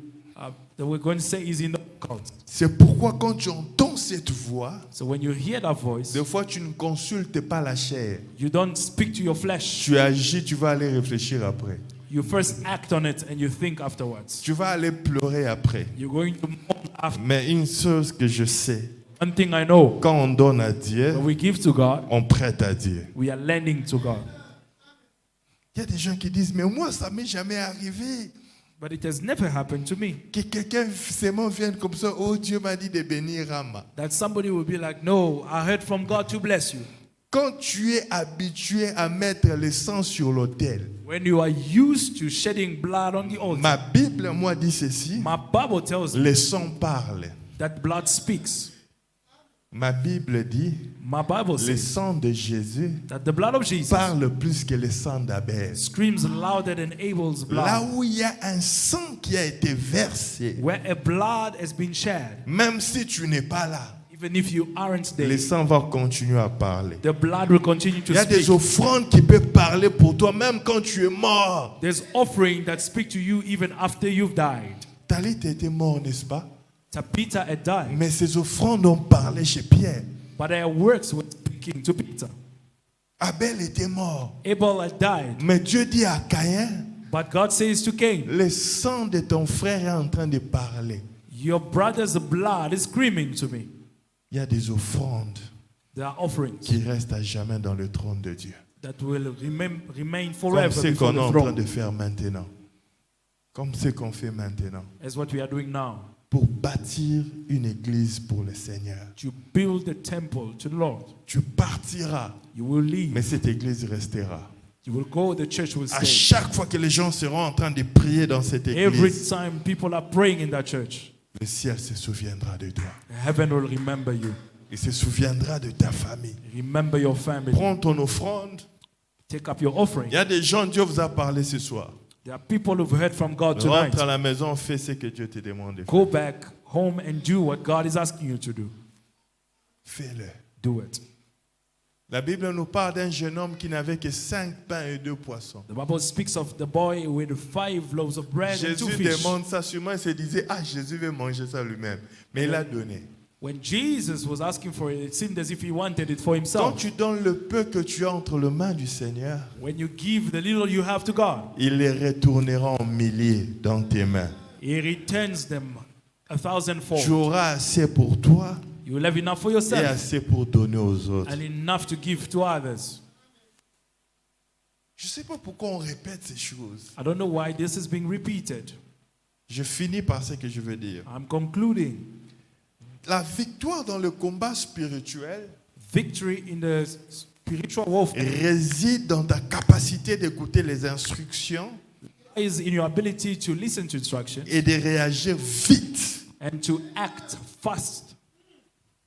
S2: They were going to say he's in the cult.
S3: C'est pourquoi quand tu entends cette voix,
S2: So when you hear that voice,
S3: des fois tu ne consultes pas la chair.
S2: you don't speak to your flesh.
S3: Tu agis, tu vas aller réfléchir après.
S2: You first act on it and you think afterwards.
S3: Tu vas aller pleurer après.
S2: You're going to mourn after.
S3: Mais une chose que je sais,
S2: One thing I know,
S3: quand on donne à Dieu,
S2: when we give to God,
S3: on prête à Dieu.
S2: we are lending to God.
S3: Il y a des gens qui disent, mais moi ça m'est jamais arrivé.
S2: But it has never happened to me.
S3: Que quelqu'un seulement vienne comme ça, oh Dieu m'a dit de bénir Rama.
S2: That somebody will be like, no, I heard from God to bless you.
S3: Quand tu es habitué à mettre le sang sur l'autel,
S2: When you are used to shedding blood on the altar,
S3: ma Bible, moi, dit ceci,
S2: my Bible tells me
S3: le sang parle.
S2: that blood speaks.
S3: Ma Bible dit,
S2: My Bible
S3: le
S2: says
S3: sang de Jésus
S2: that the blood of Jesus
S3: parle plus que le sang d'Abel.
S2: screams louder than Abel's
S3: Là
S2: blood.
S3: où il y a un sang qui a été versé,
S2: Where a blood has been shed,
S3: même si tu n'es pas là,
S2: even if you aren't
S3: le
S2: there,
S3: sang va continuer à parler.
S2: the blood will continue to
S3: Il y a des
S2: speak.
S3: offrandes qui peuvent parler pour toi, même quand tu es mort.
S2: There's offering that speak to you even after you've died.
S3: Talit était mort, n'est-ce pas?
S2: Peter had died,
S3: Mais ces offrandes ont parlé chez Pierre.
S2: but their works were speaking to Peter.
S3: Abel était mort.
S2: Abel had died.
S3: Mais Dieu dit à Caïn,
S2: But God says to Cain,
S3: le sang de ton frère est en train de parler.
S2: your brother's blood is screaming to me.
S3: Il y a des offrandes
S2: There are offerings
S3: qui restent à jamais dans le trône de Dieu.
S2: that will remain
S3: Comme
S2: forever
S3: ce
S2: before
S3: qu'on est
S2: the
S3: en train
S2: throne.
S3: de faire maintenant. Comme ce qu'on fait maintenant.
S2: As what we are doing now.
S3: Pour bâtir une église pour le Seigneur.
S2: To build a temple to the Lord.
S3: Tu partiras,
S2: You will leave.
S3: mais cette église restera.
S2: You will go, the church will
S3: À
S2: stay.
S3: chaque fois que les gens seront en train de prier dans cette
S2: Every
S3: église,
S2: time people are praying in that church,
S3: le ciel se souviendra de toi.
S2: heaven will remember you.
S3: Il se souviendra de ta famille.
S2: Remember your family.
S3: Prends ton offrande.
S2: Take up your offering.
S3: Il y a des gens, Dieu vous a parlé ce soir.
S2: There are people who've heard from God tonight.
S3: Rentre à la maison, fais ce que Dieu te demande de faire.
S2: Go back home and do what God is asking you to do.
S3: Fais-le.
S2: Do it.
S3: La Bible nous parle d'un jeune homme qui n'avait que 5 pains et 2 poissons.
S2: The Bible speaks of the boy with 5 loaves of bread and 2
S3: Jésus
S2: fish.
S3: demande ça, sûrement il se disait, ah, Jésus veut manger ça lui-même. Mais il a donné.
S2: When Jesus was asking for it, it seemed as if he wanted it for
S3: Quand
S2: himself.
S3: tu donnes le peu que tu as entre les mains du Seigneur,
S2: When you give the little you have to God,
S3: il les retournera en milliers dans tes mains.
S2: he returns them 1,000-fold.
S3: Tu auras assez pour toi
S2: You will have enough for
S3: et
S2: yourself
S3: assez pour donner aux autres.
S2: and enough to give to others.
S3: Je ne sais pas pourquoi on répète ces choses.
S2: I don't know why this is being repeated.
S3: Je finis par ce que je veux dire.
S2: I'm concluding.
S3: La victoire dans le combat spirituel
S2: Victory in the spiritual warfare
S3: réside dans ta capacité d'écouter les instructions
S2: is in your ability to listen to instructions
S3: et de réagir vite.
S2: and to act fast.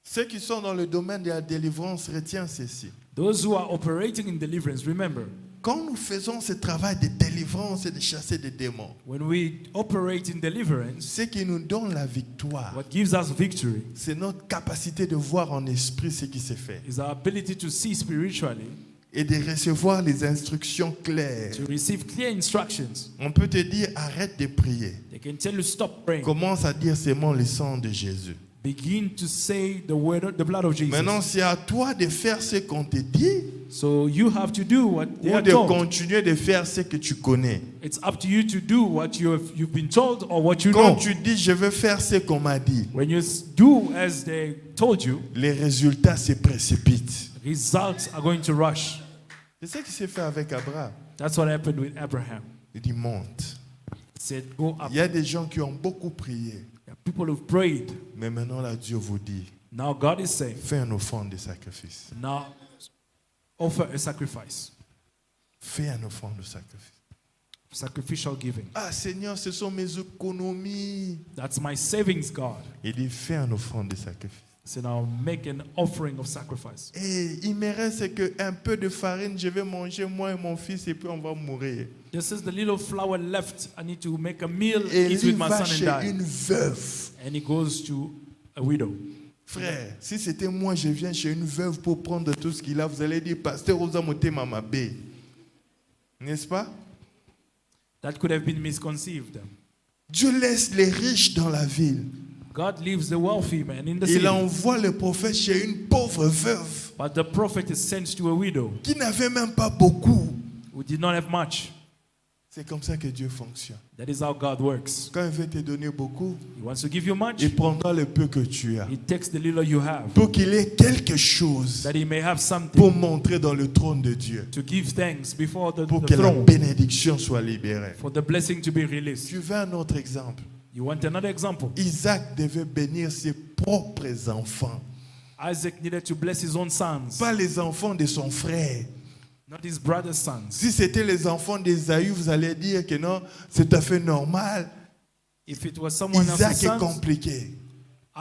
S3: Ceux qui sont dans le domaine de la délivrance retiennent ceci.
S2: Those who are operating in deliverance, remember,
S3: Quand nous faisons ce travail de délivrance et de chasser des démons,
S2: when we operate in deliverance,
S3: ce qui nous donne la victoire,
S2: what gives us victory
S3: c'est notre capacité de voir en esprit ce qui se fait
S2: is our ability to see spiritually,
S3: et de recevoir les instructions claires.
S2: to receive clear instructions.
S3: On peut te dire arrête de prier.
S2: They can tell you stop praying.
S3: Commence à dire seulement le sang de Jésus.
S2: Begin to say the word, the blood of Jesus.
S3: Maintenant, c'est à toi de faire ce qu'on te dit
S2: So you have to do what they
S3: ou
S2: are
S3: de
S2: told.
S3: continuer de faire ce que tu connais.
S2: It's up to you to do what you've been told or what you
S3: Quand
S2: know.
S3: tu dis je veux faire ce qu'on m'a dit,
S2: When you do as they told you,
S3: les résultats se précipitent.
S2: results are going to rush.
S3: C'est ce qui s'est fait avec Abraham.
S2: That's what happened with Abraham.
S3: Il dit monte.
S2: He said, go up.
S3: Il y a des gens qui ont beaucoup prié.
S2: There are people who've prayed.
S3: Mais maintenant, là, Dieu vous dit,
S2: Now God is saying,
S3: fais un offrande de sacrifice.
S2: now offer a sacrifice.
S3: Fais un offrande de sacrifice.
S2: Sacrificial giving.
S3: Ah Seigneur, ce sont mes économies.
S2: That's my savings, God.
S3: Il dit, fais un offrande de sacrifice.
S2: So now make an offering of sacrifice.
S3: Et il me reste qu'un peu de farine, je vais manger moi et mon fils et puis on va mourir.
S2: This is the little flour left. I need to make a meal,
S3: Et
S2: eat
S3: lui
S2: with my
S3: va
S2: son
S3: chez
S2: and die.
S3: une veuve.
S2: And he goes to a widow.
S3: Frère, si c'était moi, je viens chez une veuve pour prendre tout ce qu'il a, vous allez dire, pasteur Osamote Mamabé. N'est-ce pas?
S2: That could have been misconceived.
S3: Dieu laisse les riches dans la ville.
S2: God leaves the wealthy man in the
S3: Il
S2: city.
S3: envoie le prophète chez une pauvre veuve
S2: But the prophet is sent to a widow
S3: qui n'avait même pas beaucoup.
S2: who did not have much.
S3: C'est comme ça que Dieu fonctionne.
S2: That is how God works.
S3: Quand il veut te donner beaucoup,
S2: He wants to give you much.
S3: il prendra le peu que tu as
S2: He takes the little you have,
S3: pour qu'il ait quelque chose
S2: that he may have something
S3: pour montrer dans le trône de Dieu,
S2: to give thanks before the
S3: pour que la
S2: throne,
S3: bénédiction soit libérée.
S2: for the blessing to be released.
S3: Tu veux un autre exemple?
S2: You want another example?
S3: Isaac devait bénir ses propres enfants,
S2: Isaac needed to bless his own sons,
S3: pas les enfants de son frère.
S2: not his brother's sons.
S3: Si c'était les enfants d'Ésaü, vous allez dire que non, c'est tout à fait normal.
S2: If it was someone else's
S3: Isaac est
S2: sons,
S3: compliqué.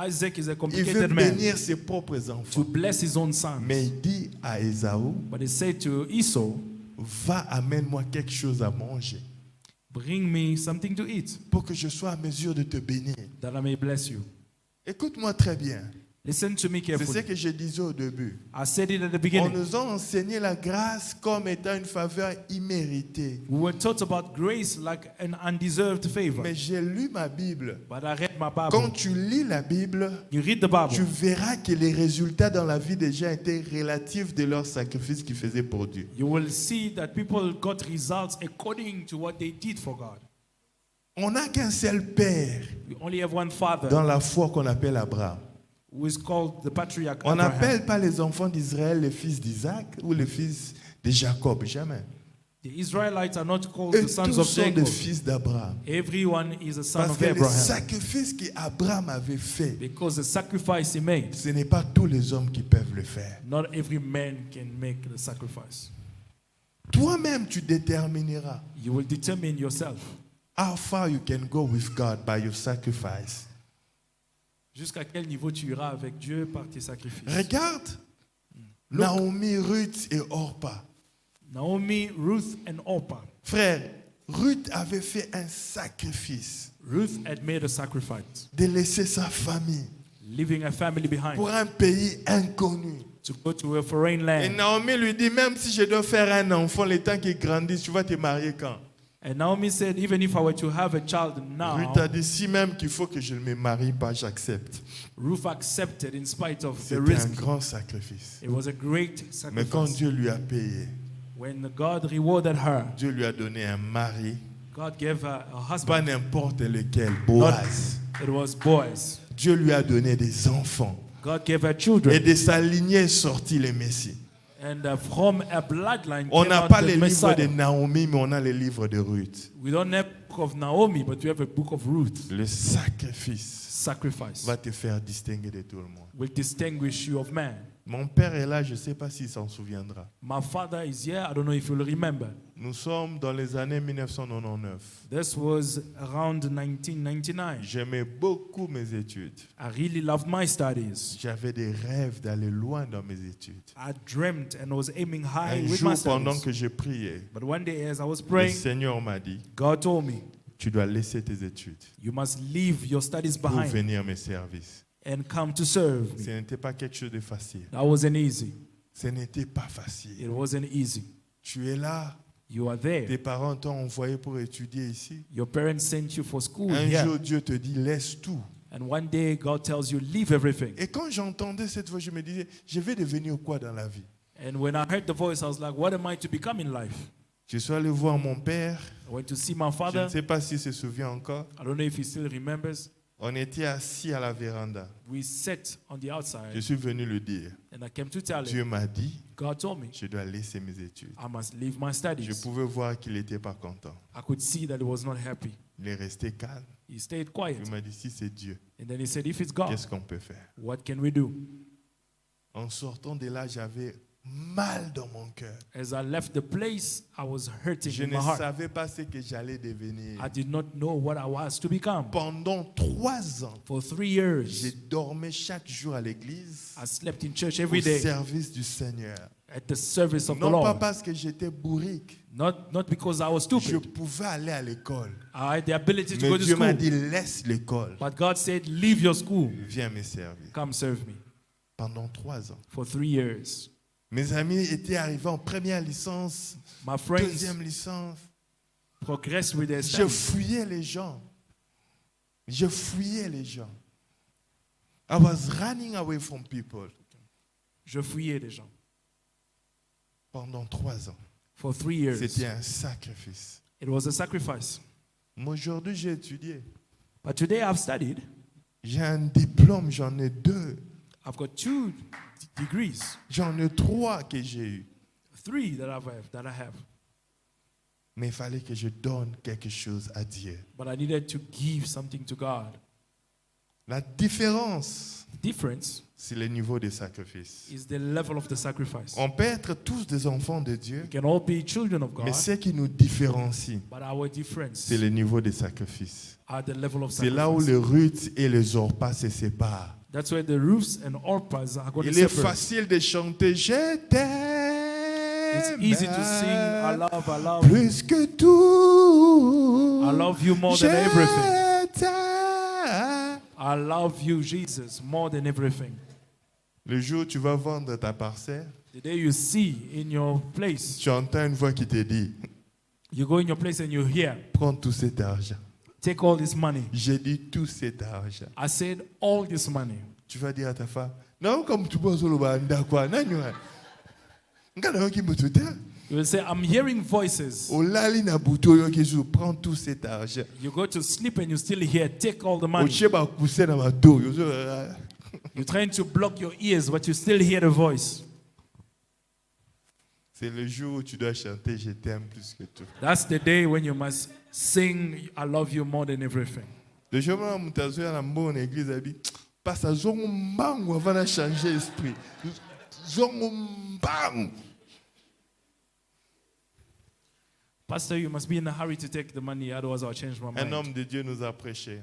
S2: Isaac is a
S3: Il veut
S2: complicated man
S3: bénir ses propres
S2: to
S3: enfants.
S2: bless his own sons.
S3: Mais il dit à Ésaü,
S2: But he said to Esau,
S3: va, amène-moi quelque chose à manger
S2: bring me something to eat
S3: pour que je sois à mesure de te bénir.
S2: that I may bless you.
S3: Écoute-moi très bien.
S2: Listen to me
S3: C'est ce
S2: carefully.
S3: que je disais au début.
S2: I said it at the
S3: On
S2: beginning.
S3: nous a enseigné la grâce comme étant une faveur imméritée.
S2: We were taught about grace like an undeserved favor.
S3: Mais j'ai lu ma Bible.
S2: But I read my
S3: Quand
S2: Bible.
S3: tu lis la Bible,
S2: You read the
S3: tu
S2: Bible.
S3: verras que les résultats dans la vie des gens étaient relatifs de leur sacrifice qu'ils faisaient pour Dieu.
S2: You will see that people got results according to what they did for God.
S3: On n'a qu'un seul père
S2: We only have one father
S3: dans la foi qu'on appelle Abraham.
S2: who is called the patriarch
S3: On
S2: Abraham.
S3: n'appelle pas les enfants d'Israël les fils d'Isaac ou les fils de Jacob, jamais.
S2: The Israelites are not called
S3: Eux
S2: the sons
S3: tous
S2: of
S3: sont des
S2: Jacob.
S3: fils d'Abraham.
S2: Everyone is a son
S3: Parce
S2: of
S3: que le
S2: Abraham.
S3: sacrifice qu'Abraham avait fait,
S2: Because the sacrifice he made,
S3: ce n'est pas tous les hommes qui peuvent le faire.
S2: not every man can make the sacrifice.
S3: Toi-même, tu détermineras
S2: You will determine yourself
S3: how far you can go with God by your sacrifice.
S2: jusqu'à quel niveau tu iras avec Dieu par tes sacrifices.
S3: Regarde Naomi, Ruth et Orpa.
S2: Naomi, Ruth, and Orpah.
S3: Frère, Ruth avait fait un sacrifice
S2: Ruth had made a sacrifice,
S3: de laisser sa famille
S2: leaving a family behind
S3: pour un pays inconnu.
S2: to go to a foreign
S3: Et
S2: land.
S3: Naomi lui dit, même si je dois faire un enfant, le temps qu'il grandisse, tu vas te marier quand?
S2: And Naomi said, even if I were to have a child now,
S3: Ruth a dit, si même qu'il faut que je ne me marie pas, j'accepte.
S2: Ruth accepted in spite of the
S3: C'était un
S2: risk.
S3: grand sacrifice.
S2: It was a great
S3: Mais quand
S2: sacrifice.
S3: Dieu lui a payé,
S2: When God rewarded her,
S3: Dieu lui a donné un mari,
S2: God gave her a
S3: pas
S2: husband.
S3: n'importe lequel, Boaz.
S2: It was boys.
S3: Dieu lui a donné des enfants.
S2: God gave her
S3: Et
S2: children.
S3: de sa lignée est sorti le Messie.
S2: And from a bloodline
S3: On
S2: came
S3: n'a
S2: out
S3: pas
S2: the
S3: les livres
S2: Messiah.
S3: de Naomi, mais on a les livres de Ruth.
S2: We don't have a book of Naomi, but we have a book of Ruth.
S3: Le sacrifice
S2: Sacrifice
S3: va te faire distinguer de tout le monde.
S2: will distinguish you of man.
S3: Mon père est là, je ne sais pas s'il s'en souviendra.
S2: My father is here. I don't know if you'll remember.
S3: Nous sommes dans les années 1999.
S2: This was around 1999.
S3: J'aimais beaucoup mes études.
S2: I really loved my studies.
S3: J'avais des rêves d'aller loin dans mes études.
S2: I dreamt and was aiming high
S3: Un
S2: with
S3: jour,
S2: my
S3: pendant
S2: studies.
S3: que je priais,
S2: But one day, as I was
S3: le
S2: praying,
S3: Seigneur m'a dit,
S2: God told me,
S3: tu dois laisser tes études
S2: you must leave your studies
S3: pour
S2: behind
S3: venir me servir.
S2: and come to serve
S3: Ce
S2: me.
S3: n'était pas quelque chose de facile.
S2: That wasn't easy.
S3: Ce n'était pas facile.
S2: It wasn't easy.
S3: Tu es là,
S2: You are there.
S3: tes parents t'ont envoyé pour étudier ici.
S2: Your parents sent you for school
S3: Un
S2: here.
S3: jour, Dieu te dit, laisse tout.
S2: And one day, God tells you, leave everything.
S3: Et quand j'entendais cette voix, je me disais, je vais devenir quoi dans la vie?
S2: And when I heard the voice, I was like, what am I to become in life?
S3: Je suis allé voir mon père.
S2: I went to see my
S3: Je
S2: father.
S3: ne sais pas s'il se souvient encore.
S2: I don't know if he still remembers.
S3: On était assis à la véranda.
S2: We sat on the
S3: Je
S2: outside,
S3: suis venu le dire.
S2: and I came to tell
S3: Dieu
S2: him,
S3: m'a dit,
S2: God told me,
S3: je dois laisser mes études.
S2: I must leave my
S3: Je
S2: studies.
S3: pouvais voir qu'il n'était pas content.
S2: I could see that he was not happy.
S3: Il est resté calme.
S2: He stayed quiet.
S3: Il m'a dit, si c'est Dieu,
S2: And then he said, if it's God,
S3: qu'est-ce qu'on peut faire?
S2: what can we do?
S3: En sortant de là, j'avais mal dans mon cœur.
S2: As I left the place, I was hurting
S3: Je
S2: in
S3: ne
S2: my heart.
S3: savais pas ce que j'allais devenir.
S2: I did not know what I was to become.
S3: Pendant 3 ans,
S2: For 3
S3: je
S2: years,
S3: dormais chaque jour à l'église
S2: I slept in church
S3: au
S2: every day
S3: service du Seigneur.
S2: at the service of the
S3: Non pas
S2: Lord.
S3: parce que j'étais bourrique.
S2: Not because I was
S3: Je
S2: stupid.
S3: pouvais aller à l'école.
S2: I had the ability to
S3: Mais
S2: go to
S3: Dieu m'a
S2: school.
S3: dit, laisse l'école.
S2: But God said, leave your school.
S3: Viens me servir.
S2: Come serve me.
S3: Pendant 3 ans.
S2: For 3 years.
S3: Mes amis étaient arrivés en première licence,
S2: My friends
S3: deuxième licence.
S2: progressed with their
S3: Je
S2: studies.
S3: fouillais les gens. Je fouillais les gens. I was running away from people.
S2: Je fouillais les gens.
S3: Pendant 3 ans.
S2: For 3 years.
S3: C'était un sacrifice.
S2: It was a sacrifice.
S3: Mais aujourd'hui, j'ai étudié.
S2: But today I've studied.
S3: J'ai un diplôme, j'en ai 2.
S2: I've got 2 degrees.
S3: J'en ai 3 que j'ai eu.
S2: 3 that I have.
S3: Mais il fallait que je donne quelque chose à Dieu.
S2: But I needed to give something to God.
S3: La différence,
S2: Difference
S3: c'est le niveau des sacrifices.
S2: is the level of the sacrifice.
S3: On peut être tous des enfants de Dieu,
S2: We can all be children of
S3: mais
S2: God,
S3: ce qui nous différencie,
S2: but our difference
S3: c'est le niveau des sacrifices.
S2: are the level of
S3: C'est là où
S2: sacrifice.
S3: les Ruth et les Orpas se séparent.
S2: That's where the Ruths and Orphas are going to
S3: Il est
S2: separate.
S3: facile de chanter « Je
S2: It's
S3: t'aime
S2: easy to sing, I love,
S3: plus que tout.
S2: I love you more than everything.
S3: Je t'aime.
S2: I love you, Jesus, more than everything.
S3: Le jour où tu vas vendre ta parcelle,
S2: the day you see in your place,
S3: tu entends une voix qui te dit,
S2: you go in your place and you hear,
S3: prends tout cet argent.
S2: take all this money.
S3: J'ai dit tout cet argent.
S2: I said, all this money.
S3: Tu vas dire à ta femme, non, comme tu penses au banda quoi, non, non, qui me tout.
S2: You will say, I'm hearing voices.
S3: Au lali na buto yo qui prends tout cet argent.
S2: You go to sleep and you still hear, take all the
S3: Au
S2: money.
S3: cheba pousser dans ma dos, yo.
S2: You're trying to block your ears, but you still hear the voice.
S3: C'est le jour où tu dois chanter je t'aime plus que tout.
S2: That's the day when you must sing, I love you more than everything.
S3: Le jour où mutazo ya na bonne église abi, pas ça zongo mbangu avant de changer l'esprit. Zongo mbangu.
S2: Pastor, you must be in a hurry to take the money, otherwise I'll change my
S3: Un
S2: mind.
S3: homme de Dieu nous a prêché,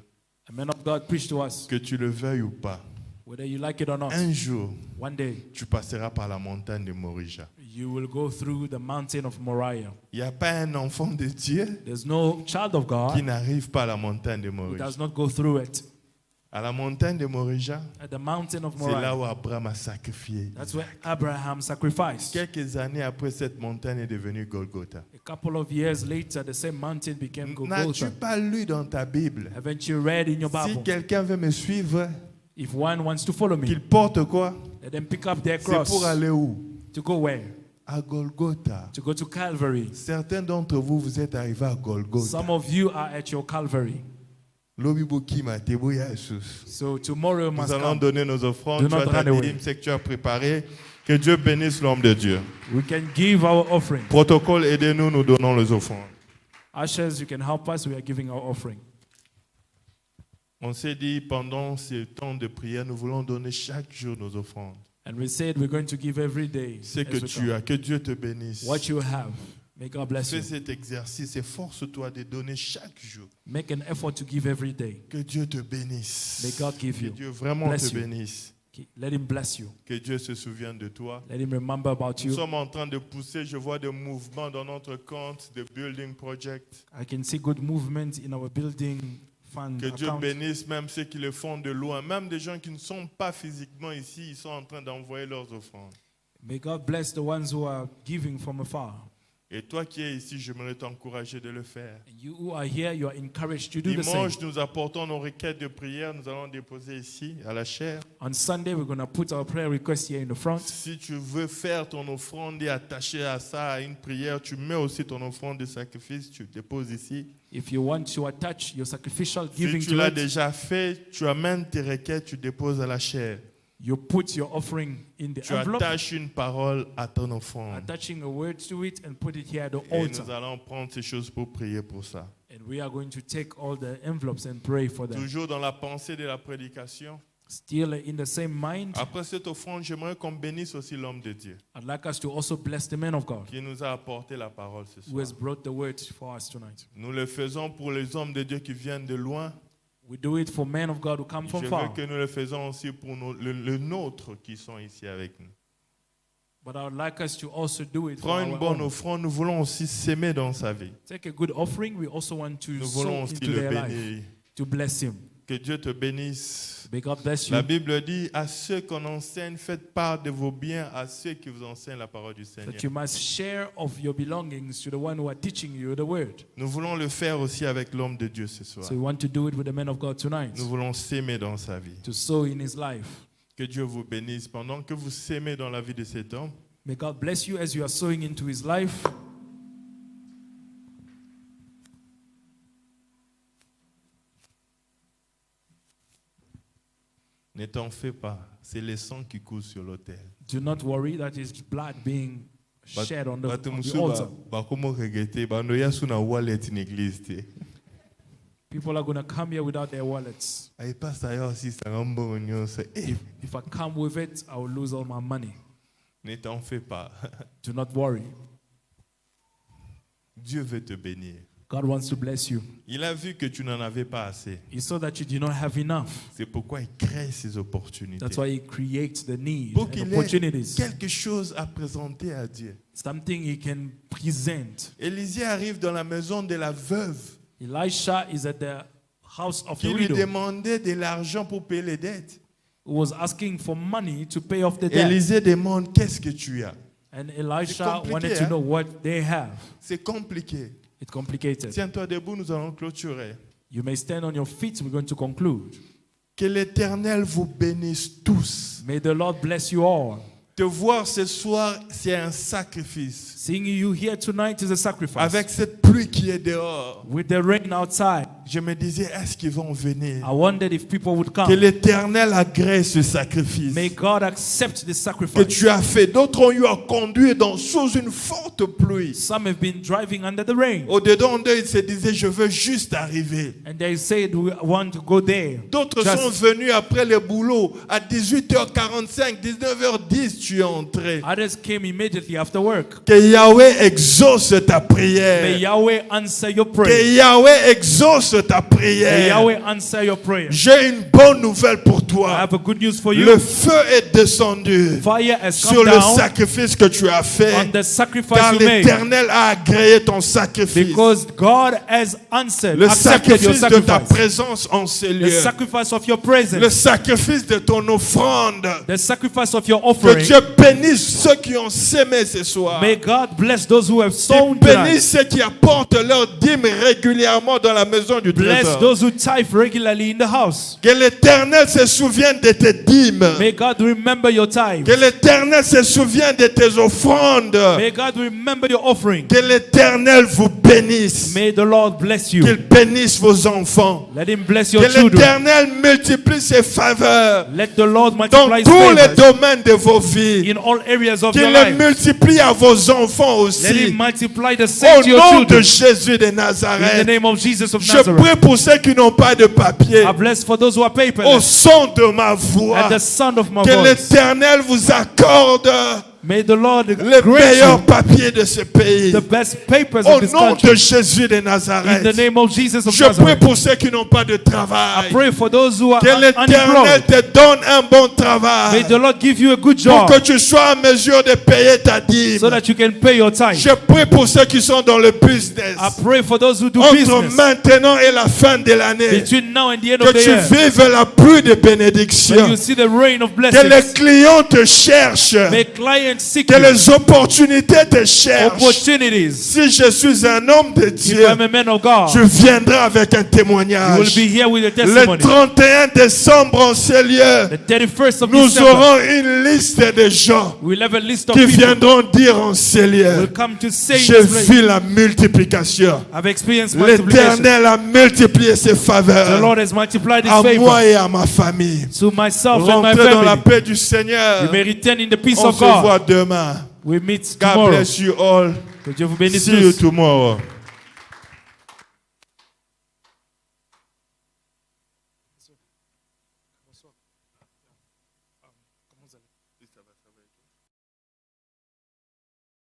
S2: A man of God preached to us,
S3: que tu le veuilles ou pas.
S2: whether you like it or not,
S3: Un jour,
S2: one day
S3: tu passeras par la montagne de Morija.
S2: you will go through the mountain of Moriah.
S3: Il n'y a pas un enfant de Dieu
S2: There's no child of
S3: qui
S2: God
S3: n'arrive pas à la montagne de
S2: who
S3: Morija.
S2: does not go through it.
S3: À la montagne de Morija,
S2: At the mountain of
S3: c'est là
S2: Moriah,
S3: où Abraham a sacrifié.
S2: that's where Abraham sacrificed.
S3: Quelques années après, cette montagne est devenue Golgotha.
S2: A couple of years later, the same mountain became
S3: N'as-tu
S2: Golgotha.
S3: pas lu dans ta Bible?
S2: Haven't you read in your
S3: Si
S2: Bible?
S3: quelqu'un veut me suivre,
S2: If one wants to follow me,
S3: qu'il porte quoi?
S2: let them pick up their
S3: C'est
S2: cross.
S3: pour aller où?
S2: To go where?
S3: À Golgotha.
S2: To go to Calvary.
S3: Certains d'entre vous, vous êtes arrivés à Golgotha.
S2: Some of you are at your Calvary.
S3: Lobibokima, Teboya Jesus.
S2: So tomorrow
S3: Nous
S2: must
S3: allons
S2: come.
S3: donner nos offrandes.
S2: Do
S3: Tu
S2: not
S3: as ta
S2: run away.
S3: dîme, c'est que tu as préparé. Que Dieu bénisse l'homme de Dieu.
S2: We can give our offering.
S3: Protocole, aidez-nous, nous donnons les offrandes.
S2: Ushers, you can help us. We are giving our offering.
S3: On s'est dit, pendant ce temps de prière, nous voulons donner chaque jour nos offrandes.
S2: And we said we're going to give every day.
S3: Ce
S2: as
S3: que
S2: we
S3: tu
S2: come.
S3: as, que Dieu te bénisse.
S2: What you have. May God bless
S3: Fais
S2: you.
S3: cet exercice, efforce-toi de donner chaque jour.
S2: Make an effort to give every day.
S3: Que Dieu te bénisse.
S2: May God give
S3: Que
S2: you.
S3: Dieu vraiment
S2: Bless
S3: te
S2: you.
S3: bénisse.
S2: Let him bless you.
S3: Que Dieu se souvienne de toi.
S2: Let him remember about
S3: Nous
S2: you.
S3: sommes en train de pousser, je vois des mouvements dans notre compte de Building Project.
S2: I can see good movement in our building fund
S3: Que Dieu
S2: account.
S3: bénisse même ceux qui le font de loin. Même des gens qui ne sont pas physiquement ici, ils sont en train d'envoyer leurs offrandes.
S2: May God bless the ones who are giving from afar.
S3: Et toi qui es ici, j'aimerais t'encourager de le faire.
S2: And you who are here, you are encouraged to do the same.
S3: Dimanche, nous apportons nos requêtes de prière. Nous allons déposer ici, à la chaire.
S2: On Sunday, we're going to put our prayer request here in the front.
S3: Si tu veux faire ton offrande et attacher à ça à une prière, tu mets aussi ton offrande de sacrifice, tu déposes ici.
S2: If you want to attach your sacrificial
S3: Si
S2: giving
S3: tu
S2: to
S3: l'as
S2: it,
S3: déjà fait, tu amènes tes requêtes, tu déposes à la chaire.
S2: you put your offering in the
S3: Tu
S2: envelope,
S3: attaches une parole à ton offrande.
S2: attaching a word to it, and put it here at the
S3: Et
S2: altar.
S3: nous allons prendre ces choses pour prier pour ça.
S2: And we are going to take all the envelopes and pray for them.
S3: Toujours dans la pensée de la prédication.
S2: Still in the same mind,
S3: Après cette offrande, j'aimerais qu'on bénisse aussi l'homme de Dieu
S2: I'd like us to also bless the man of God
S3: qui nous a apporté la parole ce
S2: who has
S3: soir.
S2: brought the word for us tonight.
S3: Nous le faisons pour les hommes de Dieu qui viennent de loin.
S2: We do it for men of God who come
S3: Je
S2: from
S3: veux
S2: far.
S3: que nous le faisons aussi pour le nôtre qui sont ici avec nous.
S2: But I would like us to also do it for
S3: Prends une
S2: our
S3: bonne
S2: own.
S3: offrande, nous voulons aussi s'aimer dans sa vie.
S2: Take a good offering. We also want to
S3: Nous
S2: sow
S3: voulons aussi
S2: into
S3: le
S2: their life,
S3: bénir.
S2: to bless him.
S3: Que Dieu te bénisse.
S2: May God bless you.
S3: La Bible dit, à ceux qu'on enseigne, faites part de vos biens à ceux qui vous enseignent la parole du Seigneur.
S2: That you must share of your belongings to the one who are teaching you the word.
S3: Nous voulons le faire aussi avec l'homme de Dieu ce soir.
S2: So we want to do it with the man of God tonight.
S3: Nous voulons s'aimer dans sa vie.
S2: To sow in his life.
S3: Que Dieu vous bénisse pendant que vous s'aimez dans la vie de cet homme.
S2: May God bless you as you are sowing into his life.
S3: Ne t'en fais pas, c'est le sang qui coule sur l'autel.
S2: Do not worry, that is blood being shed on the altar. People are going to come here without their wallets. If I come with it, I will lose all my money.
S3: Ne t'en fais pas.
S2: Do not worry.
S3: Dieu veut te bénir.
S2: God wants to bless you.
S3: Il a vu que tu n'en avais pas assez.
S2: He saw that you did not have enough.
S3: C'est pourquoi il crée ces opportunités.
S2: That's why he creates the need
S3: Pour
S2: and
S3: qu'il ait
S2: opportunities.
S3: quelque chose à présenter à Dieu.
S2: Something he can present.
S3: Élisée arrive dans la maison de la veuve
S2: Elisha is at the house of the
S3: qui lui
S2: widow.
S3: demandait de l'argent pour payer les dettes.
S2: who was asking for money to pay off the debt.
S3: Élisée demande, qu'est-ce que tu as?
S2: And Elisha
S3: compliqué,
S2: wanted to
S3: hein?
S2: know what they have.
S3: C'est compliqué.
S2: It's complicated.
S3: Tiens-toi debout, nous allons clôturer.
S2: You may stand on your feet. We're going to conclude.
S3: Que l'Éternel vous bénisse tous.
S2: May the Lord bless you all.
S3: Te voir ce soir, c'est un sacrifice.
S2: Seeing you here tonight is a sacrifice.
S3: Avec cette pluie qui est dehors,
S2: With the rain outside,
S3: je me disais, est-ce qu'ils vont venir?
S2: I wondered if people would
S3: Que
S2: come.
S3: l'Éternel agrée ce sacrifice
S2: May God accept this
S3: que
S2: sacrifice.
S3: tu as fait. D'autres ont eu à conduire sous une forte pluie.
S2: Some have been driving under the rain.
S3: Au-dedans d'eux, ils se disaient, je veux juste arriver.
S2: And they said, we want to go there.
S3: D'autres
S2: Just-
S3: sont venus après le boulot. À 18h45, 19h10, tu es entré.
S2: Others came immediately after work.
S3: Que Yahweh exauce ta
S2: May
S3: prière.
S2: Yahweh answer your
S3: Que
S2: prayer.
S3: Yahweh exauce ta
S2: May
S3: prière.
S2: Yahweh answer your prayer.
S3: J'ai une bonne nouvelle pour
S2: I
S3: toi.
S2: have a good news for you.
S3: Le feu est descendu
S2: Fire has
S3: sur
S2: come
S3: le
S2: down
S3: sacrifice que tu as
S2: on
S3: fait.
S2: the sacrifice
S3: Car
S2: you made.
S3: l'Éternel a agréé ton sacrifice.
S2: Because God has answered,
S3: Le
S2: accepted your
S3: sacrifice de ta
S2: sacrifice.
S3: présence en ces
S2: The
S3: lieux.
S2: sacrifice of your
S3: Le
S2: presence.
S3: sacrifice de ton offrande.
S2: The sacrifice of your
S3: Que
S2: offering.
S3: Dieu bénisse ceux qui ont sémé ce soir.
S2: May God bless those who have
S3: Qu'il
S2: sown
S3: bénisse
S2: tonight.
S3: ceux qui apportent leur dîme régulièrement dans la maison du
S2: Bless
S3: trésor.
S2: those who tithe regularly in the house.
S3: Que l'Éternel se souvienne de tes dîmes.
S2: May God remember your tithe.
S3: Que l'Éternel se souvienne de tes offrandes.
S2: May God remember your offering.
S3: Que l'Éternel vous bénisse.
S2: May the Lord bless you.
S3: Qu'il bénisse vos enfants.
S2: Let him bless your
S3: Que
S2: children.
S3: l'Éternel multiplie ses faveurs
S2: Let the Lord
S3: dans
S2: multiply his
S3: tous les
S2: favors
S3: domaines de vos vies.
S2: in all areas of
S3: Qu'il
S2: your
S3: les
S2: life.
S3: multiplie à vos enfants
S2: Let
S3: aussi.
S2: him multiply the same
S3: Au
S2: to your
S3: nom de
S2: children.
S3: Jésus de
S2: In the
S3: Nazareth.
S2: name of Jesus of
S3: Je
S2: Nazareth.
S3: prie pour ceux qui n'ont pas de papier.
S2: I bless for those who are
S3: Au
S2: paperless.
S3: son de ma voix.
S2: At the sound of my
S3: Que
S2: voice.
S3: l'Éternel vous accorde
S2: May the Lord
S3: les
S2: grant
S3: meilleurs
S2: you
S3: papiers de ce pays.
S2: the best papers
S3: Au
S2: of this
S3: nom
S2: country.
S3: de Jésus de
S2: In the
S3: Nazareth.
S2: name of Jesus of
S3: Je prie
S2: Nazareth.
S3: pour ceux qui n'ont pas de
S2: I
S3: travail.
S2: pray for those who are
S3: Que l'Éternel
S2: unemployed.
S3: te donne un bon
S2: May
S3: travail.
S2: the Lord give you a good
S3: Pour
S2: job
S3: que tu sois en mesure de payer ta dîme.
S2: so that you can pay your tithe.
S3: Je prie pour ceux qui sont dans le business.
S2: I pray for those who do
S3: Entre
S2: business
S3: maintenant et la fin de l'année.
S2: between now and the end
S3: Que
S2: of the
S3: tu
S2: year.
S3: vives la pluie de
S2: When
S3: bénédiction.
S2: you see the rain of
S3: Que les
S2: blessings.
S3: clients te cherchent.
S2: May clients seek
S3: Que
S2: you.
S3: les opportunités te cherchent.
S2: Opportunities.
S3: Si je suis un homme de
S2: If
S3: Dieu,
S2: I'm a man of God,
S3: je viendrai avec un
S2: you will
S3: témoignage.
S2: be here with a
S3: Le
S2: testimony.
S3: 31 décembre en ces lieux,
S2: The 31st of
S3: nous
S2: December,
S3: aurons une liste de gens
S2: we'll have a list of
S3: qui
S2: people
S3: viendront dire en ces
S2: who will
S3: lieux,
S2: come to say in
S3: je
S2: this place,
S3: vis la multiplication.
S2: I've experienced multiplication.
S3: L'Éternel a multiplié ses
S2: The
S3: faveurs
S2: Lord has multiplied His
S3: à
S2: favor
S3: moi et à ma famille.
S2: to myself and my
S3: Rentrez dans la
S2: family.
S3: paix du Seigneur.
S2: You may return in the peace
S3: On
S2: of
S3: se
S2: God.
S3: voit demain.
S2: We meet
S3: God
S2: tomorrow.
S3: bless you all.
S2: Que Dieu vous bénisse
S3: See you
S2: tous.
S3: tomorrow.